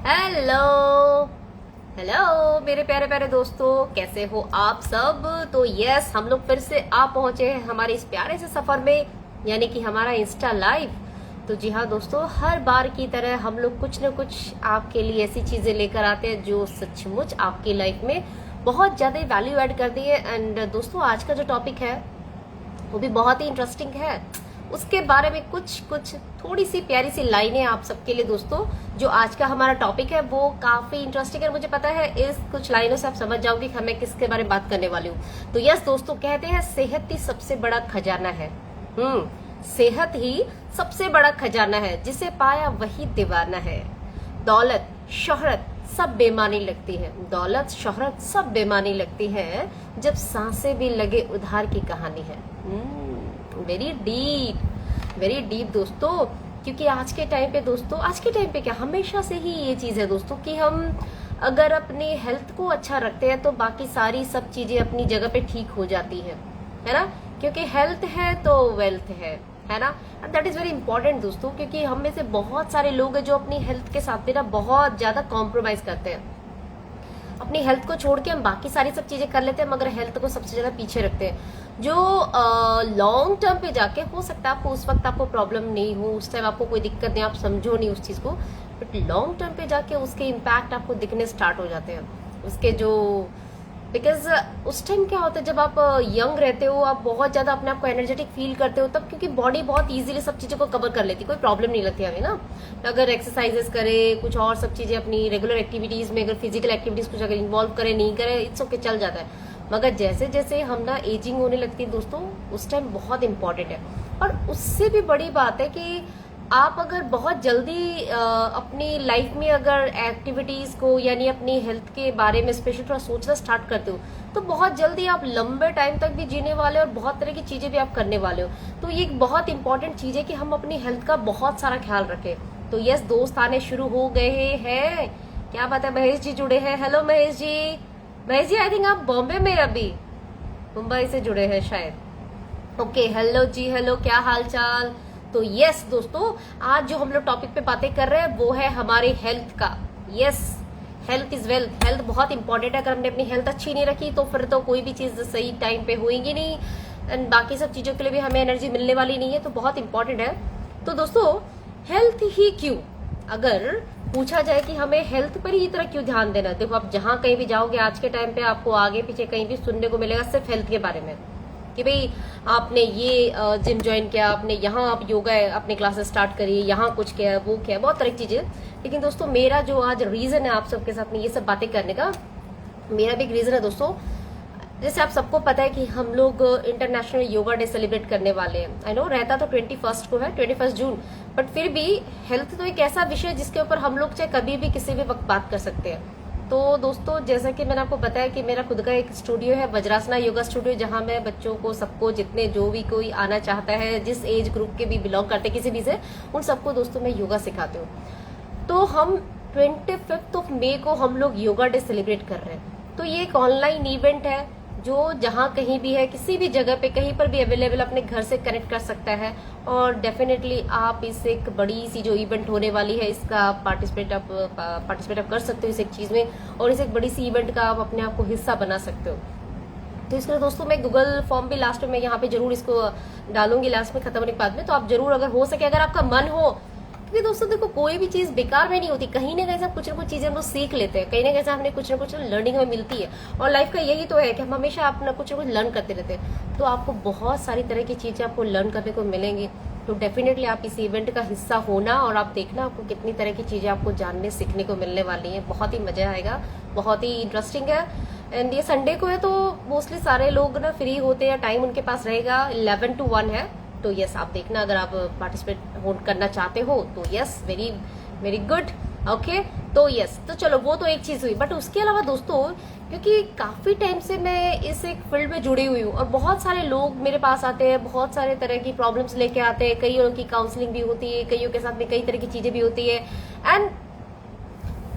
Hello hello मेरे प्यारे प्यारे दोस्तों, कैसे हो आप सब। तो यस, हम लोग फिर से आ पहुंचे हैं हमारे इस प्यारे से सफर में, यानी कि हमारा इंस्टा लाइव। तो जी हाँ दोस्तों, हर बार की तरह हम लोग कुछ न कुछ आपके लिए ऐसी चीजें लेकर आते हैं जो सचमुच आपकी लाइफ में बहुत ज्यादा वैल्यू ऐड करती है। एंड दोस्तों, आज का जो टॉपिक है वो भी बहुत ही इंटरेस्टिंग है। उसके बारे में कुछ कुछ थोड़ी सी प्यारी सी लाइनें आप सबके लिए दोस्तों। जो आज का हमारा टॉपिक है वो काफी इंटरेस्टिंग है, मुझे पता है इस कुछ लाइनों से आप समझ जाओगे कि मैं किसके बारे में बात करने वाली हूँ। तो यस दोस्तों, कहते हैं सेहत ही सबसे बड़ा खजाना है। सेहत ही सबसे बड़ा खजाना है, जिसे पाया वही दीवाना है। दौलत शोहरत सब बेमानी लगती है, दौलत शोहरत सब बेमानी लगती है, जब सांसें भी लगे उधार की कहानी है। वेरी डीप दोस्तों। क्योंकि आज के टाइम पे दोस्तों, आज के टाइम पे क्या, हमेशा से ही ये चीज है दोस्तों कि हम अगर अपने हेल्थ को अच्छा रखते हैं तो बाकी सारी सब चीजें अपनी जगह पे ठीक हो जाती है ना। क्योंकि हेल्थ है तो वेल्थ है ना। दैट इज वेरी इंपॉर्टेंट दोस्तों, क्योंकि हम में से बहुत सारे लोग हैं जो अपनी हेल्थ के साथ में ना बहुत ज्यादा कॉम्प्रोमाइज करते हैं। अपनी हेल्थ को छोड़ के हम बाकी सारी सब चीजें कर लेते हैं, मगर हेल्थ को सबसे ज्यादा पीछे रखते हैं। जो लॉन्ग टर्म पे जाके हो सकता है आपको उस वक्त आपको प्रॉब्लम नहीं हो, उस टाइम आपको कोई दिक्कत नहीं, आप समझो नहीं उस चीज को, बट लॉन्ग टर्म पे जाके उसके इम्पैक्ट आपको दिखने स्टार्ट हो जाते हैं उसके जो। बिकॉज उस टाइम क्या होता है, जब आप यंग रहते हो, आप बहुत ज्यादा अपने आप को एनर्जेटिक फील करते हो तब, क्योंकि बॉडी बहुत इजीली सब चीजों को कवर कर लेती है, कोई प्रॉब्लम नहीं लगती हमें ना। अगर एक्सरसाइजेस करे, कुछ और सब चीजें अपनी रेगुलर एक्टिविटीज में, अगर फिजिकल एक्टिविटीज कुछ अगर इन्वॉल्व करे नहीं करे, इट्स ओके, चल जाता है। मगर जैसे जैसे हम ना एजिंग होने लगती है दोस्तों, उस टाइम बहुत इंपॉर्टेंट है। और उससे भी बड़ी बात है कि आप अगर बहुत जल्दी अपनी लाइफ में अगर एक्टिविटीज को यानी अपनी हेल्थ के बारे में स्पेशली थोड़ा सोचना स्टार्ट करते हो, तो बहुत जल्दी आप लंबे टाइम तक भी जीने वाले हो और बहुत तरह की चीजें भी आप करने वाले हो। तो ये एक बहुत इंपॉर्टेंट चीज है कि हम अपनी हेल्थ का बहुत सारा ख्याल रखें। तो यस, दोस्त आने शुरू हो गए हैं। क्या बात है, महेश जी जुड़े हैं। Hello Mahesh ji. Mahesh ji, I think आप बॉम्बे में अभी, मुंबई से जुड़े हैं शायद। ओके, हेलो जी, हेलो, क्या हाल चाल। तो यस दोस्तों, आज जो हम लोग टॉपिक पे बातें कर रहे हैं वो है हमारी हेल्थ का। Yes, health is wealth. Health बहुत इंपॉर्टेंट है। अगर हमने अपनी हेल्थ अच्छी नहीं रखी तो फिर तो कोई भी चीज सही टाइम पे होएगी नहीं, एंड बाकी सब चीजों के लिए भी हमें एनर्जी मिलने वाली नहीं है। तो बहुत इंपॉर्टेंट है। तो दोस्तों, हेल्थ ही क्यों, अगर पूछा जाए कि हमें हेल्थ पर ही इतना क्यों ध्यान देना, देखो आप जहां कहीं भी जाओगे आज के टाइम पे आपको आगे पीछे कहीं भी सुनने को मिलेगा सिर्फ हेल्थ के बारे में, कि भाई आपने ये जिम ज्वाइन किया, आपने यहाँ आप योगा अपने क्लासेस स्टार्ट करी, यहाँ कुछ किया, वो किया, बहुत तरह की चीजें। लेकिन दोस्तों, मेरा जो आज रीजन है आप सबके साथ में ये सब बातें करने का, मेरा भी एक रीजन है दोस्तों। जैसे आप सबको पता है कि हम लोग इंटरनेशनल योगा डे सेलिब्रेट करने वाले हैं। आई नो रहता तो 21 को है, 21 जून, बट फिर भी हेल्थ तो एक ऐसा विषय है जिसके ऊपर हम लोग चाहे कभी भी किसी भी वक्त बात कर सकते हैं। तो दोस्तों, जैसा कि मैंने आपको बताया कि मेरा खुद का एक स्टूडियो है, वज्रासना योगा स्टूडियो, जहां मैं बच्चों को, सबको, जितने जो भी कोई आना चाहता है, जिस एज ग्रुप के भी बिलोंग करते हैं किसी भी से, उन सबको दोस्तों मैं योगा सिखाती हूँ। तो हम 25 मई को हम लोग योगा डे सेलिब्रेट कर रहे हैं। तो ये एक ऑनलाइन इवेंट है जो जहां कहीं भी है, किसी भी जगह पे कहीं पर भी अवेलेबल, अपने घर से कनेक्ट कर सकता है। और डेफिनेटली आप इस एक बड़ी सी जो इवेंट होने वाली है इसका पार्टिसिपेट आप कर सकते हो इस एक चीज में, और इस एक बड़ी सी इवेंट का आप अपने आप को हिस्सा बना सकते हो। तो इसके लिए दोस्तों मैं गूगल फॉर्म भी लास्ट में यहाँ पे जरूर इसको डालूंगी, लास्ट में खत्म होने के बाद में। तो आप जरूर, अगर हो सके, अगर आपका मन हो, क्योंकि दोस्तों देखो कोई भी चीज बेकार में नहीं होती, कहीं ना कहीं से कुछ ना कुछ चीजें हम लोग सीख लेते हैं, कहीं ना कहीं से हमने कुछ ना कुछ लर्निंग हमें मिलती है। और लाइफ का यही तो है कि हम हमेशा अपना कुछ ना कुछ लर्न करते रहते हैं। तो आपको बहुत सारी तरह की चीजें आपको लर्न करने को मिलेंगी। तो डेफिनेटली आप इस इवेंट का हिस्सा होना और आप देखना आपको कितनी तरह की चीजें आपको जानने सीखने को मिलने वाली है। बहुत ही मजा आएगा, बहुत ही इंटरेस्टिंग है। एंड ये संडे को है तो मोस्टली सारे लोग ना फ्री होते हैं, टाइम उनके पास रहेगा, 11 to 1 है। तो यस, आप देखना, अगर आप पार्टिसिपेट करना चाहते हो तो yes, very very good. Okay, तो यस, तो चलो वो तो एक चीज हुई। बट उसके अलावा दोस्तों, क्योंकि काफी टाइम से मैं इस एक फील्ड में जुड़ी हुई हूँ और बहुत सारे लोग मेरे पास आते हैं, बहुत सारे तरह की प्रॉब्लम्स लेके आते हैं, कईयों की काउंसलिंग भी होती है, कईयों के साथ में कई तरह की चीजें भी होती है। एंड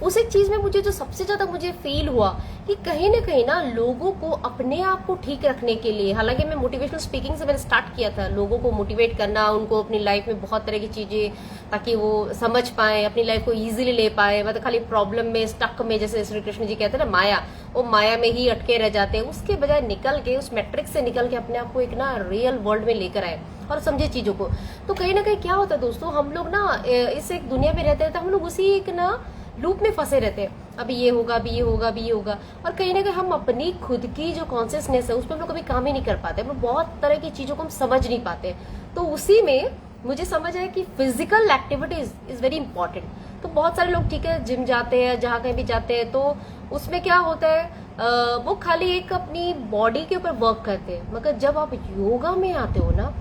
उस एक चीज में मुझे जो सबसे ज्यादा मुझे फील हुआ कि कहीं ना कहीं ना लोगों को अपने आप को ठीक रखने के लिए, हालांकि मैं मोटिवेशनल स्पीकिंग से मैंने स्टार्ट किया था लोगों को मोटिवेट करना, उनको अपनी लाइफ में बहुत तरह की चीजें, ताकि वो समझ पाए, अपनी लाइफ को इजीली ले पाए, मतलब खाली प्रॉब्लम में स्टक में, जैसे श्री कृष्ण जी कहते हैं ना माया, वो माया में ही अटके रह जाते हैं। उसके बजाय निकल के, उस मैट्रिक्स से निकल के अपने आप को एक ना रियल वर्ल्ड में लेकर आए और समझे चीजों को। तो कहीं ना कहीं क्या होता है दोस्तों, हम लोग ना इस एक दुनिया में रहते हैं तो हम लोग उसी एक ना लूप में फंसे रहते हैं, अभी ये होगा, अभी ये होगा, अभी ये होगा, और कहीं ना कहीं हम अपनी खुद की जो कॉन्शियसनेस है उस पर हम लोग कभी काम ही नहीं कर पाते, हम बहुत तरह की चीजों को हम समझ नहीं पाते। तो उसी में मुझे समझ आया कि physical activities is very important. तो बहुत सारे लोग ठीक है जिम जाते हैं, जहाँ कहीं भी जाते हैं, तो उसमें क्या होता है वो खाली एक अपनी बॉडी के ऊपर वर्क करते हैं, मगर जब आप योगा में आते हो ना,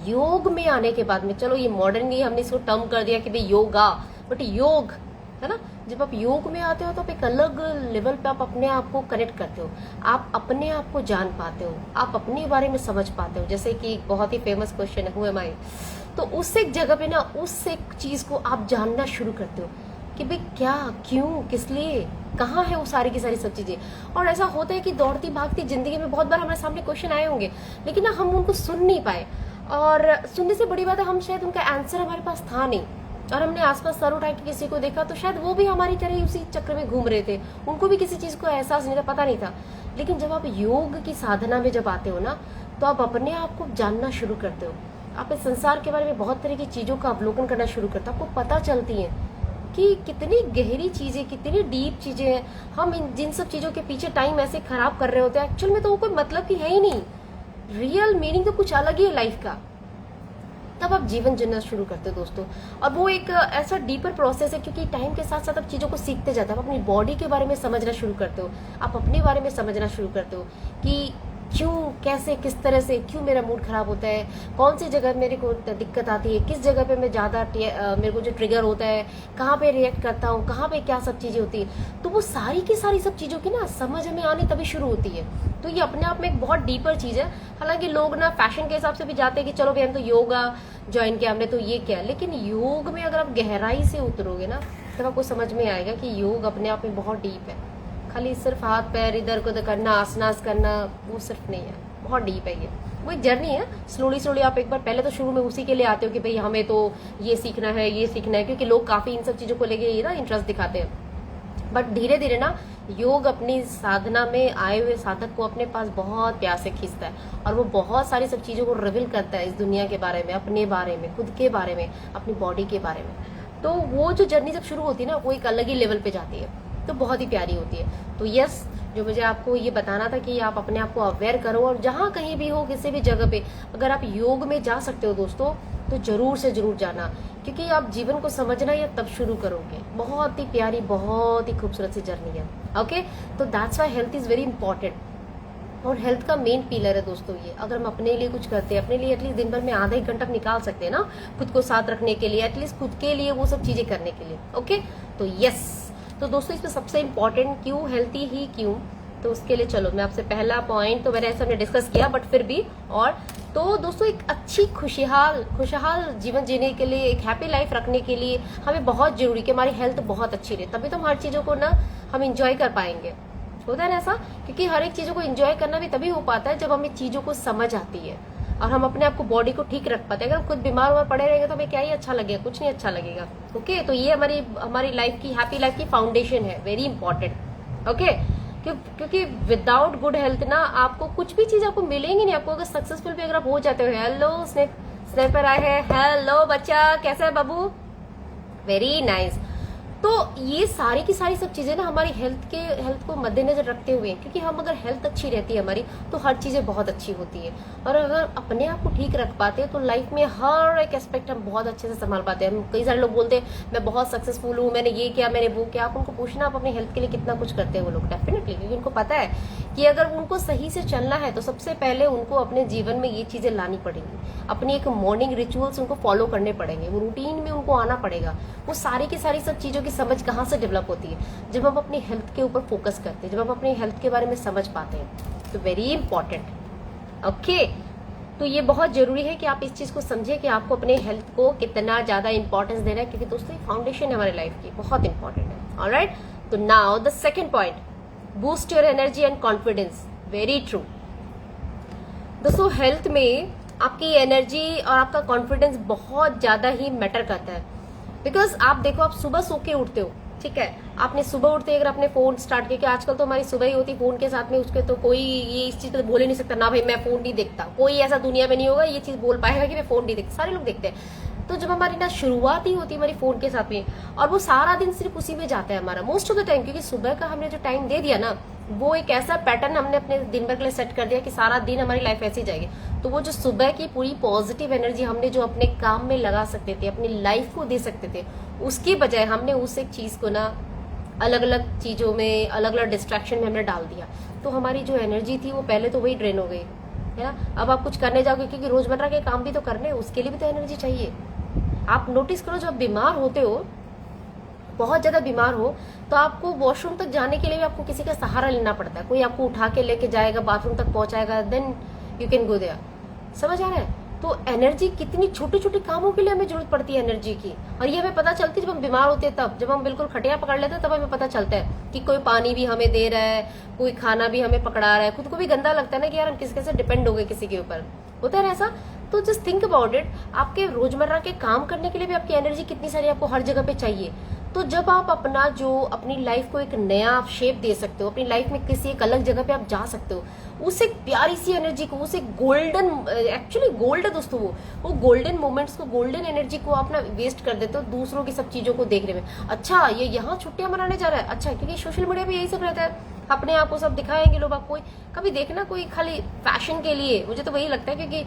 योग में आने के बाद में, चलो ये मॉडर्न ही हमने इसको टर्म कर दिया कि भाई योगा, बट योग है ना, जब आप योग में आते हो तो आप एक अलग लेवल पे आप अपने आप को कनेक्ट करते हो, आप अपने आप को जान पाते हो, आप अपने बारे में समझ पाते हो। जैसे कि बहुत ही फेमस क्वेश्चन है, हु एम आई, तो उस एक जगह पे ना उस एक चीज को आप जानना शुरू करते हो कि भाई क्या, क्यों, किस लिए, कहाँ है वो सारी की सारी सब चीजें। और ऐसा होता है कि दौड़ती भागती जिंदगी में बहुत बार हमारे सामने क्वेश्चन आए होंगे, लेकिन ना हम उनको सुन नहीं पाए, और सुनने से बड़ी बात है हम शायद उनका आंसर हमारे पास था नहीं, और हमने आसपास सर उठा के किसी को देखा तो शायद वो भी हमारी तरह ही उसी चक्र में घूम रहे थे, उनको भी किसी चीज को एहसास नहीं था, पता नहीं था। लेकिन जब आप योग की साधना में जब आते हो ना, तो आप अपने आप को जानना शुरू करते हो, आप इस संसार के बारे में बहुत तरह की चीजों का अवलोकन करना शुरू करते हो, आपको पता चलती है कि कितनी गहरी चीजें, कितनी डीप चीजें हैं। हम इन जिन सब चीजों के पीछे टाइम ऐसे खराब कर रहे होते हैं, एक्चुअल में तो वो कोई मतलब की है ही नहीं, रियल मीनिंग तो कुछ अलग ही है लाइफ का। तब आप जीवन जीना शुरू करते हो दोस्तों, और वो एक ऐसा डीपर प्रोसेस है, क्योंकि टाइम के साथ साथ आप चीजों को सीखते जाते हो, आप अपनी बॉडी के बारे में समझना शुरू करते हो, आप अपने बारे में समझना शुरू करते हो कि क्यों, कैसे, किस तरह से, क्यों मेरा मूड खराब होता है, कौन सी जगह मेरे को दिक्कत आती है, किस जगह पे मैं ज्यादा मेरे को जो ट्रिगर होता है, कहाँ पे रिएक्ट करता हूँ, कहाँ पे क्या सब चीजें होती है। तो वो सारी की सारी सब चीजों की ना समझ हमें आनी तभी शुरू होती है। तो ये अपने आप में एक बहुत डीपर चीज है। हालांकि लोग ना फैशन के हिसाब से भी जाते हैं कि चलो भाई हम तो योगा ज्वाइन किया, हमने तो ये किया, लेकिन योग में अगर आप गहराई से उतरोगे ना, तब आपको समझ में आएगा कि योग अपने आप में बहुत डीप है। खाली सिर्फ हाथ पैर इधर उधर करना, आसनास करना, वो सिर्फ नहीं है, बहुत डीप है ये, वो एक जर्नी है। स्लोली स्लोली आप एक बार, पहले तो शुरू में उसी के लिए आते हो कि भाई हमें तो ये सीखना है, ये सीखना है, क्योंकि लोग काफी इन सब चीजों को लेके ये ना इंटरेस्ट दिखाते हैं। बट धीरे धीरे ना योग अपनी साधना में आए हुए साधक को अपने पास बहुत प्यार से खींचता है, और वो बहुत सारी सब चीजों को रिवील करता है इस दुनिया के बारे में, अपने बारे में, खुद के बारे में, अपनी बॉडी के बारे में। तो वो जो जर्नी जब शुरू होती है ना, वो एक अलग ही लेवल पे जाती है, तो बहुत ही प्यारी होती है। तो यस, जो मुझे आपको ये बताना था कि आप अपने आप को अवेयर करो, और जहाँ कहीं भी हो, किसी भी जगह पे अगर आप योग में जा सकते हो दोस्तों, तो जरूर से जरूर जाना, क्योंकि आप जीवन को समझना या तब शुरू करोगे। बहुत ही प्यारी, बहुत ही खूबसूरत सी जर्नी है। ओके, तो that's why health is very important, और हेल्थ का मेन पिलर है दोस्तों ये। अगर हम अपने लिए कुछ करते हैं, अपने लिए एटलीस्ट दिन भर में आधा एक घंटा निकाल सकते हैं ना खुद को साथ रखने के लिए, एटलीस्ट खुद के लिए वो सब चीजें करने के लिए। ओके, तो यस, तो दोस्तों इसमें सबसे इम्पोर्टेंट क्यों, हेल्थी ही क्यों, तो उसके लिए चलो मैं आपसे पहला पॉइंट तो मैंने ऐसा हमने डिस्कस किया, बट फिर भी, और तो दोस्तों एक अच्छी खुशहाल जीवन जीने के लिए, एक हैप्पी लाइफ रखने के लिए हमें बहुत जरूरी कि हमारी हेल्थ बहुत अच्छी रहे, तभी तो हम हर चीजों को ना हम इंजॉय कर पाएंगे। होता है ना ऐसा, क्योंकि हर एक चीजों को इंजॉय करना भी तभी हो पाता है जब हमें चीजों को समझ आती है, और हम अपने आप को, बॉडी को ठीक रख पाते हैं। अगर हम खुद बीमार हुआ पड़े रहेंगे तो हमें क्या ही अच्छा लगेगा, कुछ नहीं अच्छा लगेगा। ओके, तो ये हमारी लाइफ की, हैप्पी लाइफ की फाउंडेशन है, वेरी इंपॉर्टेंट। ओके, क्योंकि विदाउट गुड हेल्थ ना आपको कुछ भी चीज आपको मिलेंगी नहीं। आपको अगर सक्सेसफुल भी अगर आप हो जाते हो, हेलो स्नैप पर आए हैं, हेलो बच्चा कैसा है बाबू, वेरी नाइस। तो ये सारी की सारी सब चीजें ना हमारी हेल्थ को मद्देनजर रखते हुए, क्योंकि हम अगर हेल्थ अच्छी रहती है हमारी, तो हर चीजें बहुत अच्छी होती है, और अगर अपने आप को ठीक रख पाते हैं तो लाइफ में हर एक एस्पेक्ट हम बहुत अच्छे से संभाल पाते हैं। हम, कई सारे लोग बोलते हैं मैं बहुत सक्सेसफुल हूँ, मैंने ये किया, मैंने वो किया। आप उनको पूछना आप अपनी हेल्थ के लिए कितना कुछ करते हैं वो लोग, डेफिनेटली, क्योंकि उनको पता है कि अगर उनको सही से चलना है तो सबसे पहले उनको अपने जीवन में ये चीजें लानी पड़ेंगी, अपनी एक मॉर्निंग रिचुअल्स उनको फॉलो करने पड़ेंगे, वो रूटीन में उनको आना पड़ेगा। वो सारी की सारी सब चीजों की समझ कहाँ से डेवलप होती है, जब हम अपनी हेल्थ के ऊपर फोकस करते हैं, जब हम अपनी हेल्थ के बारे में समझ पाते हैं, तो वेरी इंपॉर्टेंट। ओके, तो ये बहुत जरूरी है कि आप इस चीज को समझे कि आपको अपने हेल्थ को कितना ज्यादा इंपॉर्टेंस देना है, क्योंकि दोस्तों ये फाउंडेशन है हमारे लाइफ की, बहुत इंपॉर्टेंट है। ऑलराइट, तो now the second point, boost your energy and confidence. Very true दोस्तों, हेल्थ में आपकी एनर्जी और आपका कॉन्फिडेंस बहुत ज्यादा ही मैटर करता है। बिकॉज आप देखो, आप सुबह सो के उठते हो, ठीक है, आपने सुबह उठते अगर आपने फोन स्टार्ट किया, कि आजकल तो हमारी सुबह ही होती फोन के साथ में, उसके तो कोई ये इस चीज तो बोल ही नहीं सकता ना भाई मैं फोन नहीं देखता, कोई ऐसा दुनिया में नहीं होगा ये चीज बोल पाएगा कि मैं फोन नहीं देखता, सारे लोग देखते हैं। तो जब हमारी ना शुरुआत ही होती है हमारी फोन के साथ में, और वो सारा दिन सिर्फ उसी में जाता है हमारा मोस्ट ऑफ द टाइम, क्योंकि सुबह का हमने जो टाइम दे दिया ना, वो एक ऐसा पैटर्न हमने अपने दिन भर के लिए सेट कर दिया कि सारा दिन हमारी लाइफ ऐसी जाएगी। तो वो जो सुबह की पूरी पॉजिटिव एनर्जी हमने जो अपने काम में लगा सकते थे, अपनी लाइफ को दे सकते थे, उसकी बजाय हमने उस एक चीज को ना अलग अलग चीजों में, अलग अलग डिस्ट्रैक्शन में हमने डाल दिया। तो हमारी जो एनर्जी थी वो पहले तो वही ड्रेन हो गई है ना। अब आप कुछ करने जाओगे, क्योंकि रोजमर्रा के काम भी तो करने, उसके लिए भी तो एनर्जी चाहिए। आप नोटिस करो, जब बीमार होते हो, बहुत ज्यादा बीमार हो, तो आपको वॉशरूम तक जाने के लिए भी आपको किसी का सहारा लेना पड़ता है, कोई आपको उठा के लेके जाएगा, बाथरूम तक पहुंचाएगा, then you can go there. समझ आ रहा है? तो एनर्जी, कितनी छोटी छोटी कामों के लिए हमें जरूरत पड़ती है एनर्जी की, और ये हमें पता चलती है जब हम बीमार होते हैं। तब जब हम बिल्कुल खटिया पकड़ लेते हैं तब हमें पता चलता है कि कोई पानी भी हमें दे रहा है, कोई खाना भी हमें पकड़ा रहा है। खुद को भी गंदा लगता है ना कि यार हम किसी कैसे डिपेंड हो गए किसी के ऊपर, होता है ना ऐसा। तो जस्ट थिंक अबाउट इट, आपके रोजमर्रा के काम करने के लिए भी आपकी एनर्जी कितनी सारी आपको हर जगह पे चाहिए। तो जब आप अपनी लाइफ को एक नया शेप दे सकते हो, अपनी लाइफ में किसी एक अलग जगह पे आप जा सकते हो, उस एक प्यारी सी एनर्जी को, उस एक गोल्डन, एक्चुअली गोल्ड है दोस्तों, वो गोल्डन मोमेंट्स को, गोल्डन एनर्जी को आप ना वेस्ट कर देते हो दूसरों की सब चीजों को देखने में। अच्छा ये यहाँ छुट्टियां मनाने जा रहा है, अच्छा, क्योंकि सोशल मीडिया पे यही सब रहता है, अपने आप को सब दिखाएंगे लोग। आप कोई कभी देखना कोई खाली फैशन के लिए, मुझे तो वही लगता है,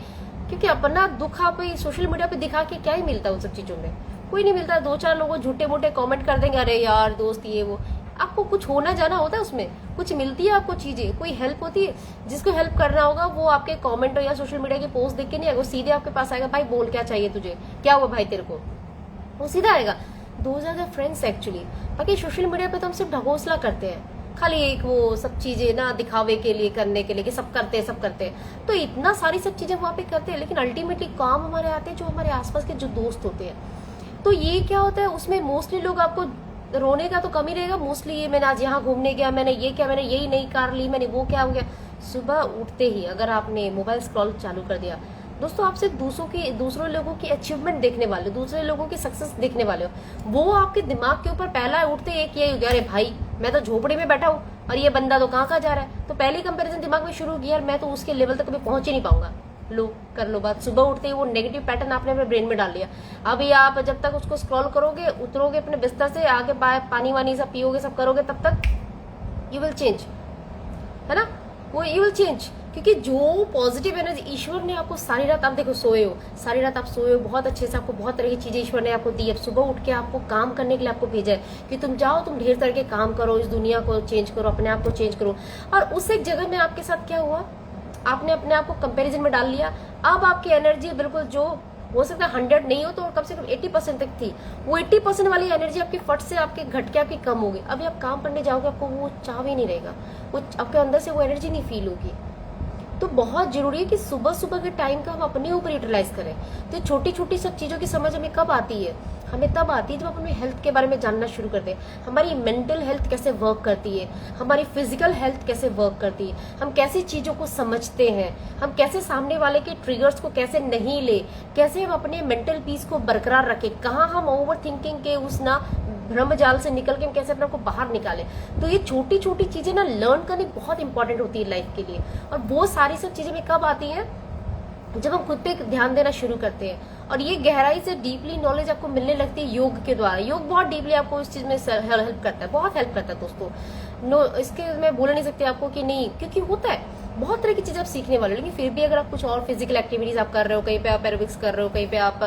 क्योंकि अपना दुख आप सोशल मीडिया पे दिखा के क्या ही मिलता है उन सब चीजों में, कोई नहीं मिलता। दो चार लोगों झूठे मोटे कमेंट कर देंगे, अरे यार दोस्त ये वो। आपको कुछ होना जाना होता है, उसमें कुछ मिलती है आपको चीजें, कोई हेल्प होती है। जिसको हेल्प करना होगा वो आपके कमेंट या सोशल मीडिया की पोस्ट देख के नहीं आएगा, वो सीधे आपके पास आएगा, भाई बोल क्या चाहिए तुझे, क्या हुआ भाई तेरे को, वो सीधा आएगा। Those are the friends actually. बाकी सोशल मीडिया पे तो हम सिर्फ ढकोसला करते हैं, खाली एक वो सब चीजें ना दिखावे के लिए, करने के लिए कि सब करते हैं सब करते हैं, तो इतना सारी सब चीजें वहां पे करते हैं, लेकिन अल्टीमेटली काम हमारे आते हैं जो हमारे आसपास के जो दोस्त होते हैं। तो ये क्या होता है, उसमें मोस्टली लोग आपको, रोने का तो कम ही रहेगा मोस्टली, ये मैंने आज यहाँ घूमने गया, मैंने ये किया, मैंने यही नई कार ली, मैंने वो क्या हो गया। सुबह उठते ही अगर आपने मोबाइल स्क्रॉल चालू कर दिया दोस्तों, आप सिर्फ दूसरों लोगों की अचीवमेंट देखने वाले, दूसरे लोगों की सक्सेस देखने वाले हो, वो आपके दिमाग के ऊपर पहला उठते एक ये हो गया, अरे भाई मैं तो झोपड़ी में बैठा हूँ और ये बंदा तो कहाँ जा रहा है। तो पहली कंपैरिजन दिमाग में शुरू किया, यार मैं तो उसके लेवल तक कभी पहुंच ही नहीं पाऊंगा। लो कर लो बात, सुबह उठते ही वो नेगेटिव पैटर्न आपने अपने ब्रेन में डाल लिया। अभी आप जब तक उसको स्क्रॉल करोगे, उतरोगे अपने बिस्तर से, आगे पानी वानी सब पियोगे, सब करोगे, तब तक यू विल चेंज, है ना, वो यू विल चेंज। क्योंकि जो पॉजिटिव एनर्जी ईश्वर ने आपको, सारी रात आप देखो सोए हो, सारी रात आप सोए हो, बहुत अच्छे से आपको बहुत तरह की चीजें ईश्वर ने आपको दी। अब सुबह उठ के आपको काम करने के लिए आपको भेजा है कि तुम जाओ, तुम ढेर तरह के काम करो, इस दुनिया को चेंज करो, अपने आप को चेंज करो। और उस एक जगह में आपके साथ क्या हुआ, आपने अपने आप को कंपैरिजन में डाल लिया। अब आपकी एनर्जी बिल्कुल, जो हो सकता है 100 नहीं हो तो कम से कम 80% तक थी, वो 80% वाली एनर्जी आपकी फट से आपके घट के आपकी कम होगी। अभी आप काम करने जाओगे, आपको वो चाह भी नहीं रहेगा, वो आपके अंदर से वो एनर्जी नहीं फील होगी। तो बहुत जरूरी है कि सुबह सुबह के टाइम का हम अपने ऊपर यूटिलाइज करें। तो छोटी छोटी सब चीजों की समझ हमें कब आती है, हमें तब आती है जब हम अपने हेल्थ के बारे में जानना शुरू करते हैं। हमारी मेंटल हेल्थ कैसे वर्क करती है, हमारी फिजिकल हेल्थ कैसे वर्क करती है, हम कैसी चीजों को समझते हैं, हम कैसे सामने वाले के ट्रिगर्स को कैसे नहीं ले, कैसे हम अपने मेंटल पीस को बरकरार रखें, कहाँ हम ओवर थिंकिंग के उस ना भ्रम जाल से निकल के हम कैसे अपने को बाहर निकाले। तो ये छोटी छोटी चीजें ना लर्न करनी बहुत इंपॉर्टेंट होती है लाइफ के लिए। और वो सारी सब चीजें में कब आती हैं, जब हम खुद पे ध्यान देना शुरू करते हैं और ये गहराई से डीपली नॉलेज आपको मिलने लगती है योग के द्वारा। योग बहुत डीपली आपको इस चीज में हेल्प करता है, बहुत हेल्प करता है दोस्तों। इसके मैं बोल नहीं सकती आपको कि नहीं, क्योंकि होता है बहुत तरह की चीजें आप सीखने वाले हो, लेकिन फिर भी अगर आप कुछ और फिजिकल एक्टिविटीज आप कर रहे हो, कहीं पे आप एरोबिक्स कर रहे हो, कहीं पे आप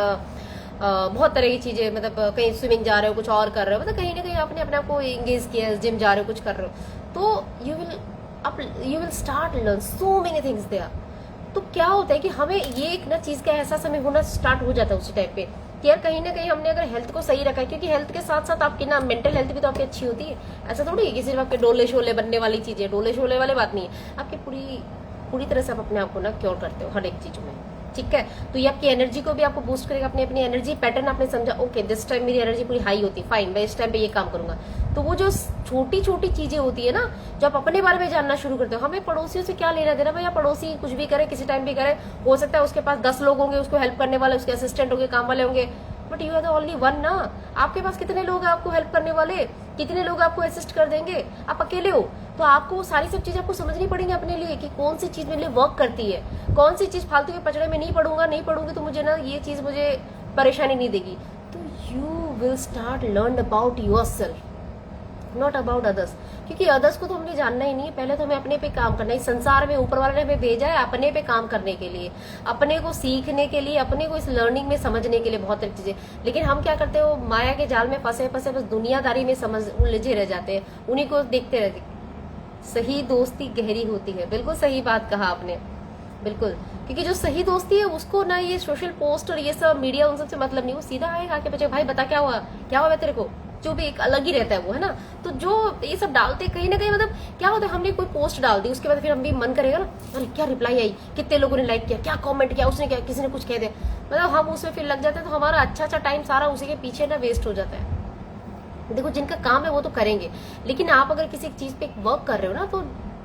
बहुत तरह की चीजें, मतलब कहीं स्विमिंग जा रहे हो, कुछ और कर रहे हो, मतलब कहीं ना कहीं आपने अपने आप को एंगेज किया, जिम जा रहे हो, कुछ कर रहे हो, तो you will start learn so many things there. तो क्या होता है कि हमें ये एक ना चीज का एहसास हमें होना स्टार्ट हो जाता है उसी टाइम पे कि यार कहीं ना कहीं हमने अगर हेल्थ को सही रखा है, क्योंकि हेल्थ के साथ साथ आपकी ना मेंटल हेल्थ भी तो आपकी अच्छी होती है। ऐसा थोड़ी है कि सिर्फ आपके डोले शोले बनने वाली चीजें, डोले शोले वाली बात नहीं है, आपकी पूरी तरह से आप अपने आप को ना क्योर करते हो हर एक चीज में। ठीक है। तो ये आपकी एनर्जी को भी आपको बूस्ट करेगा। अपनी अपनी एनर्जी पैटर्न आपने समझा, ओके दिस टाइम मेरी एनर्जी पूरी हाई होती है, फाइन, मैं इस टाइम पे ये काम करूंगा। तो वो जो छोटी छोटी चीजें होती है ना, जो आप अपने बारे में जानना शुरू करते हो, हमें पड़ोसियों से क्या लेना देना, भैया पड़ोसी कुछ भी करे, किसी टाइम भी करे, हो सकता है उसके पास 10 लोग होंगे उसको हेल्प करने वाले, उसके असिस्टेंट होंगे, काम वाले होंगे, but you are the only one ना। आपके पास कितने लोग हैं आपको हेल्प करने वाले, कितने लोग आपको असिस्ट कर देंगे, आप अकेले हो। तो आपको वो सारी सब चीज आपको समझनी पड़ेंगी अपने लिए, कि कौन सी चीज मेरे लिए वर्क करती है, कौन सी चीज फालतू के पचड़े में नहीं पड़ूंगी तो मुझे ना ये चीज मुझे परेशानी नहीं देगी। तो you will start learn about your self, not about others. क्योंकि अदर्स को तो हमने जानना ही नहीं है, पहले तो हमें अपने पे काम करना है। इस संसार में ऊपर वाले ने हमें भेजा है अपने पे काम करने के लिए, अपने को सीखने के लिए, अपने को इस लर्निंग में समझने के लिए, बहुत सारी चीजें। लेकिन हम क्या करते हो, माया के जाल में फंसे फंसे बस दुनियादारी में समझ उलझे रह जाते हैं, उन्हीं को देखते रहते। सही दोस्ती गहरी होती है, बिल्कुल सही बात कहा आपने, बिल्कुल। क्योंकि जो सही दोस्ती है उसको ना ये सोशल पोस्ट और ये सब मीडिया उन सबसे मतलब नहीं, वो सीधा आएगा आके पूछे भाई बता क्या हुआ तेरे को, जो भी एक अलग ही रहता है वो, है ना। तो जो ये सब डालते कहीं ना कहीं मतलब क्या होता है, हमने कोई पोस्ट डाल दी, उसके बाद फिर हम भी मन करेगा ना, अरे क्या रिप्लाई आई, कितने लोगों ने लाइक किया, क्या कमेंट किया, उसने क्या, किसी ने कुछ कह दिया, मतलब हम उसमें फिर लग जाते हैं। तो हमारा अच्छा टाइम सारा उसी के पीछे ना वेस्ट हो जाता है। देखो जिनका काम है वो तो करेंगे, लेकिन आप अगर किसी चीज पे वर्क कर रहे हो ना, तो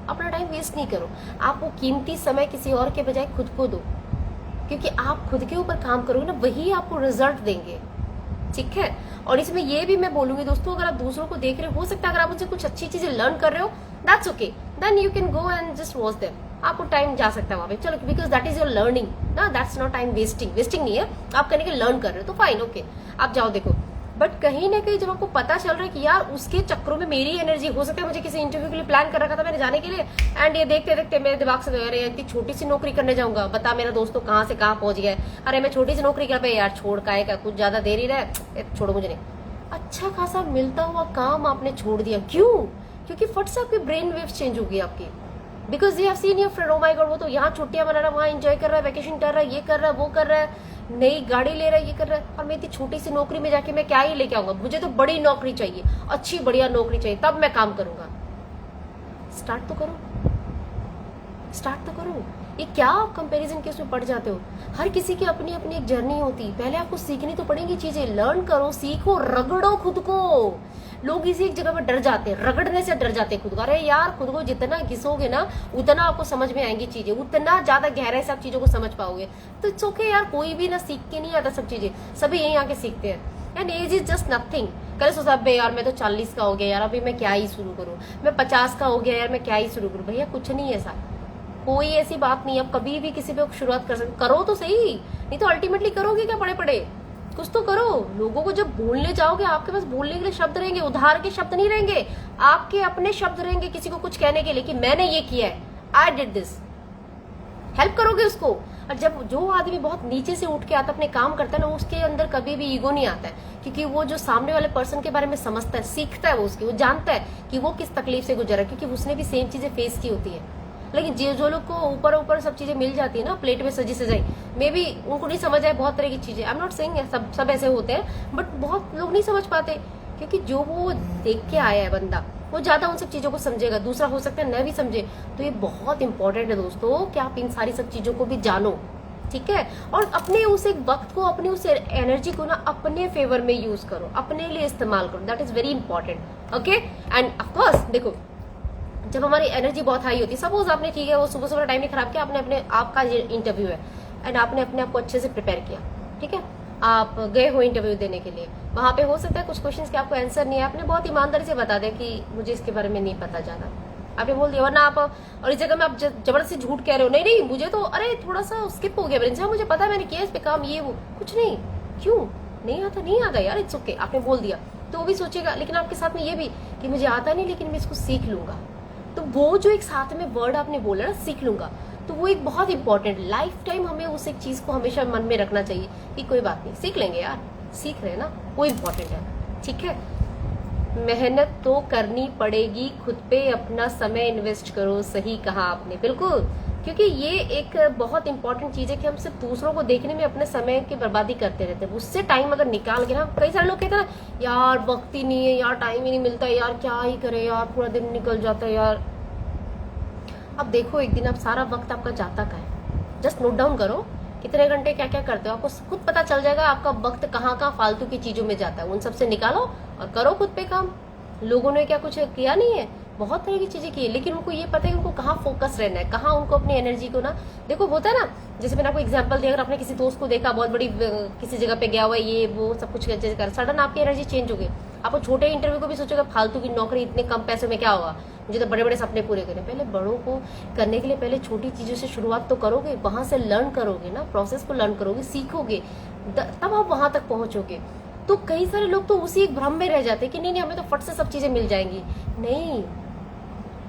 अपना टाइम वेस्ट नहीं करो। आप वो कीमती समय किसी और के बजाय खुद को दो, क्योंकि आप खुद के ऊपर काम करोगे ना, वही आपको रिजल्ट देंगे, ठीक है। और इसमें ये भी मैं बोलूंगी दोस्तों, अगर आप दूसरों को देख रहे हो सकता है अगर आप उनसे कुछ अच्छी चीजें लर्न कर रहे हो, that's okay, then you can go and just watch them. आपको टाइम जा सकता है वहां पे, चलो, because that is your learning ना, दैट्स नॉट टाइम वेस्टिंग नहीं है, आप करने के लर्न कर रहे हो तो फाइन, ओके, आप जाओ देखो। बट कहीं ना कहीं जब आपको पता चल रहा है कि यार उसके चक्करों में मेरी एनर्जी, हो सकता है मुझे किसी इंटरव्यू के लिए प्लान कर रखा था मैंने जाने के लिए, एंड ये देखते देखते मेरे दिमाग से अरे इतनी छोटी सी नौकरी करने जाऊंगा, बता मेरा दोस्तों कहाँ से कहाँ पहुंच गया है, अरे मैं छोटी सी नौकरी कर पे यार छोड़ का आएगा, कुछ ज्यादा देर ही रहे, छोड़ो मुझे नहीं। अच्छा खासा मिलता हुआ काम आपने छोड़ दिया, क्यों? क्योंकि फट से आपकी ब्रेन वेव चेंज होगी आपकी, because you have seen your friend, O my God वो तो यहाँ छुट्टियां मना रहा है, वहाँ एंजॉय कर रहा है, वैकेशन कर रहा है, ये कर रहा है, वो कर रहा है, नई गाड़ी ले रहा है, ये कर रहा है, और मैं इतनी छोटी सी नौकरी में जाके मैं क्या ही लेके आऊंगा, मुझे तो बड़ी नौकरी चाहिए, अच्छी बढ़िया नौकरी चाहिए, तब मैं काम करूंगा। स्टार्ट तो करो। ये क्या आप कंपैरिजन के उसमें पड़ जाते हो? हर किसी की अपनी अपनी एक जर्नी होती, पहले आपको सीखनी तो पड़ेगी चीजें, लर्न करो, सीखो, रगड़ो खुद को। लोग इसी एक जगह पर डर जाते हैं, रगड़ने से डर जाते हैं खुद को। अरे यार खुद को जितना घिसोगे ना उतना आपको समझ में आएंगी चीजें, उतना ज्यादा गहराई से आप चीजों को समझ पाओगे। तो इट्स ओके यार, कोई भी ना सीख के नहीं आता सब चीजें, सभी यहीं आके सीखते हैं। And age is just nothing. कल सोचा यार मैं तो 40 का हो गया यार, अभी मैं क्या ही शुरू करूं, मैं 50 का हो गया यार, मैं क्या ही शुरू करूं। भैया कुछ नहीं ऐसा, कोई ऐसी बात नहीं, आप कभी भी किसी पे शुरुआत कर सकते, करो तो सही, नहीं तो अल्टीमेटली करोगे क्या पड़े पड़े, कुछ तो करो। लोगों को जब बोलने जाओगे आपके पास बोलने के लिए शब्द रहेंगे, उधार के शब्द नहीं रहेंगे, आपके अपने शब्द रहेंगे किसी को कुछ कहने के लिए कि मैंने ये किया है, आई डिड दिस, हेल्प करोगे उसको। और जब जो आदमी बहुत नीचे से उठ के आता अपने काम करता है ना, उसके अंदर कभी भी ईगो नहीं आता है, क्योंकि वो जो सामने वाले पर्सन के बारे में समझता है, सीखता है, वो जानता है कि वो किस तकलीफ से गुजरा, क्योंकि उसने भी सेम चीजें फेस की होती है। लेकिन जो लोग को ऊपर ऊपर सब चीजें मिल जाती है ना, प्लेट में सजी सजाई, मे बी उनको नहीं समझ आए बहुत तरह की चीजें। आई एम नॉट सेइंग सब ऐसे होते हैं, बट बहुत लोग नहीं समझ पाते, क्योंकि जो वो देख के आया है बंदा, वो ज्यादा उन सब चीजों को समझेगा, दूसरा हो सकता है न भी समझे। तो ये बहुत इंपॉर्टेंट है दोस्तों कि आप इन सारी सब चीजों को भी जानो, ठीक है। और अपने उस एक वक्त को, अपनी उस एनर्जी को ना अपने फेवर में यूज करो, अपने लिए इस्तेमाल करो, that is very important, okay. And of course देखो, जब हमारी एनर्जी बहुत हाई होती है, सपोज आपने ठीक है वो सुबह सुबह टाइम नहीं खराब किया, आपने अपने आपका इंटरव्यू है एंड आपने अपने आप को अच्छे से प्रिपेयर किया, ठीक है, आप गए हो इंटरव्यू देने के लिए, वहां पे हो सकता है कुछ क्वेश्चंस के आपको आंसर नहीं है, आपने बहुत ईमानदारी से बता दिया कि मुझे इसके बारे में नहीं पता ज्यादा, आपने बोल दिया। वरना आप और इस जगह में आप जबरदस्ती झूठ कह रहे हो, नहीं मुझे तो अरे थोड़ा सा स्किप हो गया मेरे, मुझे पता है मैंने किया इस पे काम, ये वो कुछ नहीं, क्यों नहीं आता यार, इट्स ओके, आपने बोल दिया तो वो भी सोचेगा। लेकिन आपके साथ में ये भी कि मुझे आता नहीं लेकिन मैं इसको सीख लूंगा, तो वो जो एक साथ में वर्ड आपने बोला ना, सीख लूंगा, तो वो एक बहुत इंपॉर्टेंट, लाइफ टाइम हमें उस एक चीज को हमेशा मन में रखना चाहिए कि कोई बात नहीं, सीख लेंगे यार, सीख रहे हैं ना, वो इंपॉर्टेंट है, ठीक है। मेहनत तो करनी पड़ेगी, खुद पे अपना समय इन्वेस्ट करो, सही कहा आपने, बिल्कुल, क्योंकि ये एक बहुत इंपॉर्टेंट चीज है कि हम सिर्फ दूसरों को देखने में अपने समय की बर्बादी करते रहते हैं। उससे टाइम अगर निकाल के ना, कई सारे लोग कहते हैं ना यार वक्त ही नहीं है यार, टाइम ही नहीं मिलता है यार, क्या ही करे यार, पूरा दिन निकल जाता है यार। अब देखो एक दिन आप सारा वक्त आपका जाता का है, जस्ट नोट डाउन करो, कितने घंटे क्या क्या करते हो, आपको खुद पता चल जाएगा आपका वक्त कहाँ कहाँ फालतू की चीजों में जाता है। उन सबसे निकालो और करो खुद पे काम। लोगों ने क्या कुछ किया नहीं है, बहुत तरह की चीजें की है, लेकिन उनको ये पता है कि उनको कहाँ फोकस रहना है, कहाँ उनको अपनी एनर्जी को ना, देखो होता है ना, जैसे मैंने आपको एग्जांपल दिया, अगर आपने किसी दोस्त को देखा बहुत बड़ी किसी जगह पे गया हुआ है, ये वो सब कुछ कर, सडन आपकी एनर्जी चेंज हो गई। आप छोटे इंटरव्यू को भी सोचोगे फालतू की नौकरी, इतने कम पैसों में क्या होगा, मुझे तो बड़े बड़े सपने पूरे करने। पहले बड़ों को करने के लिए पहले छोटी चीजों से शुरुआत तो करोगे, वहां से लर्न करोगे ना, प्रोसेस को लर्न करोगे, सीखोगे, तब आप वहां तक पहुंचोगे। तो कई सारे लोग तो उसी एक भ्रम में रह जाते हैं कि नहीं हमें तो फट से सब चीजें मिल जाएंगी। नहीं,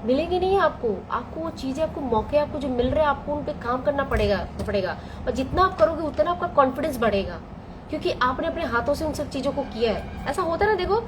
मिलेंगी नहीं आपको। आपको वो चीजें, आपको मौके, आपको जो मिल रहे हैं, आपको उन पे काम करना पड़ेगा। और जितना आप करोगे उतना आपका कॉन्फिडेंस बढ़ेगा, क्योंकि आपने अपने हाथों से उन सब चीजों को किया है। ऐसा होता है ना, देखो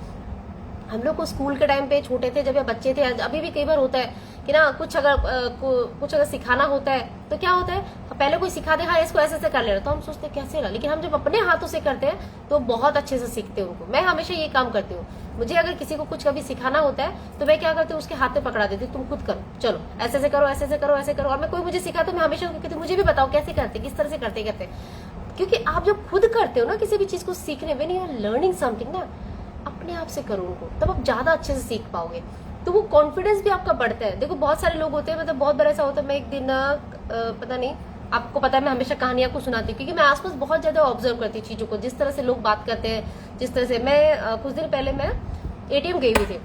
हम लोग को स्कूल के टाइम पे छोटे थे, जब ये बच्चे थे, अभी भी कई बार होता है कि ना कुछ अगर सिखाना होता है तो क्या होता है, पहले कोई सिखा दे, हाँ इसको ऐसे ऐसे कर लेना, तो हम सोचते हैं कैसे ना, लेकिन हम जब अपने हाथों से करते हैं तो बहुत अच्छे से सीखते हैं उनको। मैं हमेशा ये काम करती हूँ, मुझे अगर किसी को कुछ कभी सिखाना होता है तो मैं क्या करती हूँ, उसके हाथ पे पकड़ा देती हूँ, तुम खुद करो, चलो ऐसे ऐसे करो, ऐसे ऐसे करो, ऐसे करो। और मैं कोई मुझे सिखा तो मैं हमेशा कहती हूँ मुझे भी बताओ कैसे करते, किस तरह से करते। क्योंकि आप जब खुद करते हो ना किसी भी चीज को सीखने, when you are learning something ना, अपने आप से करो उनको, तब आप ज्यादा अच्छे से सीख पाओगे, तो वो कॉन्फिडेंस भी आपका बढ़ता है। देखो बहुत सारे लोग होते हैं, मतलब बहुत बार ऐसा होता है, मैं एक दिन पता नहीं, आपको पता है मैं हमेशा कहानी आपको सुनाती हूँ, क्योंकि मैं आसपास बहुत ज्यादा ऑब्जर्व करती हूँ चीजों को, जिस तरह से लोग बात करते हैं, जिस तरह से मैं कुछ दिन पहले मैं एटीएम गई हुई थी,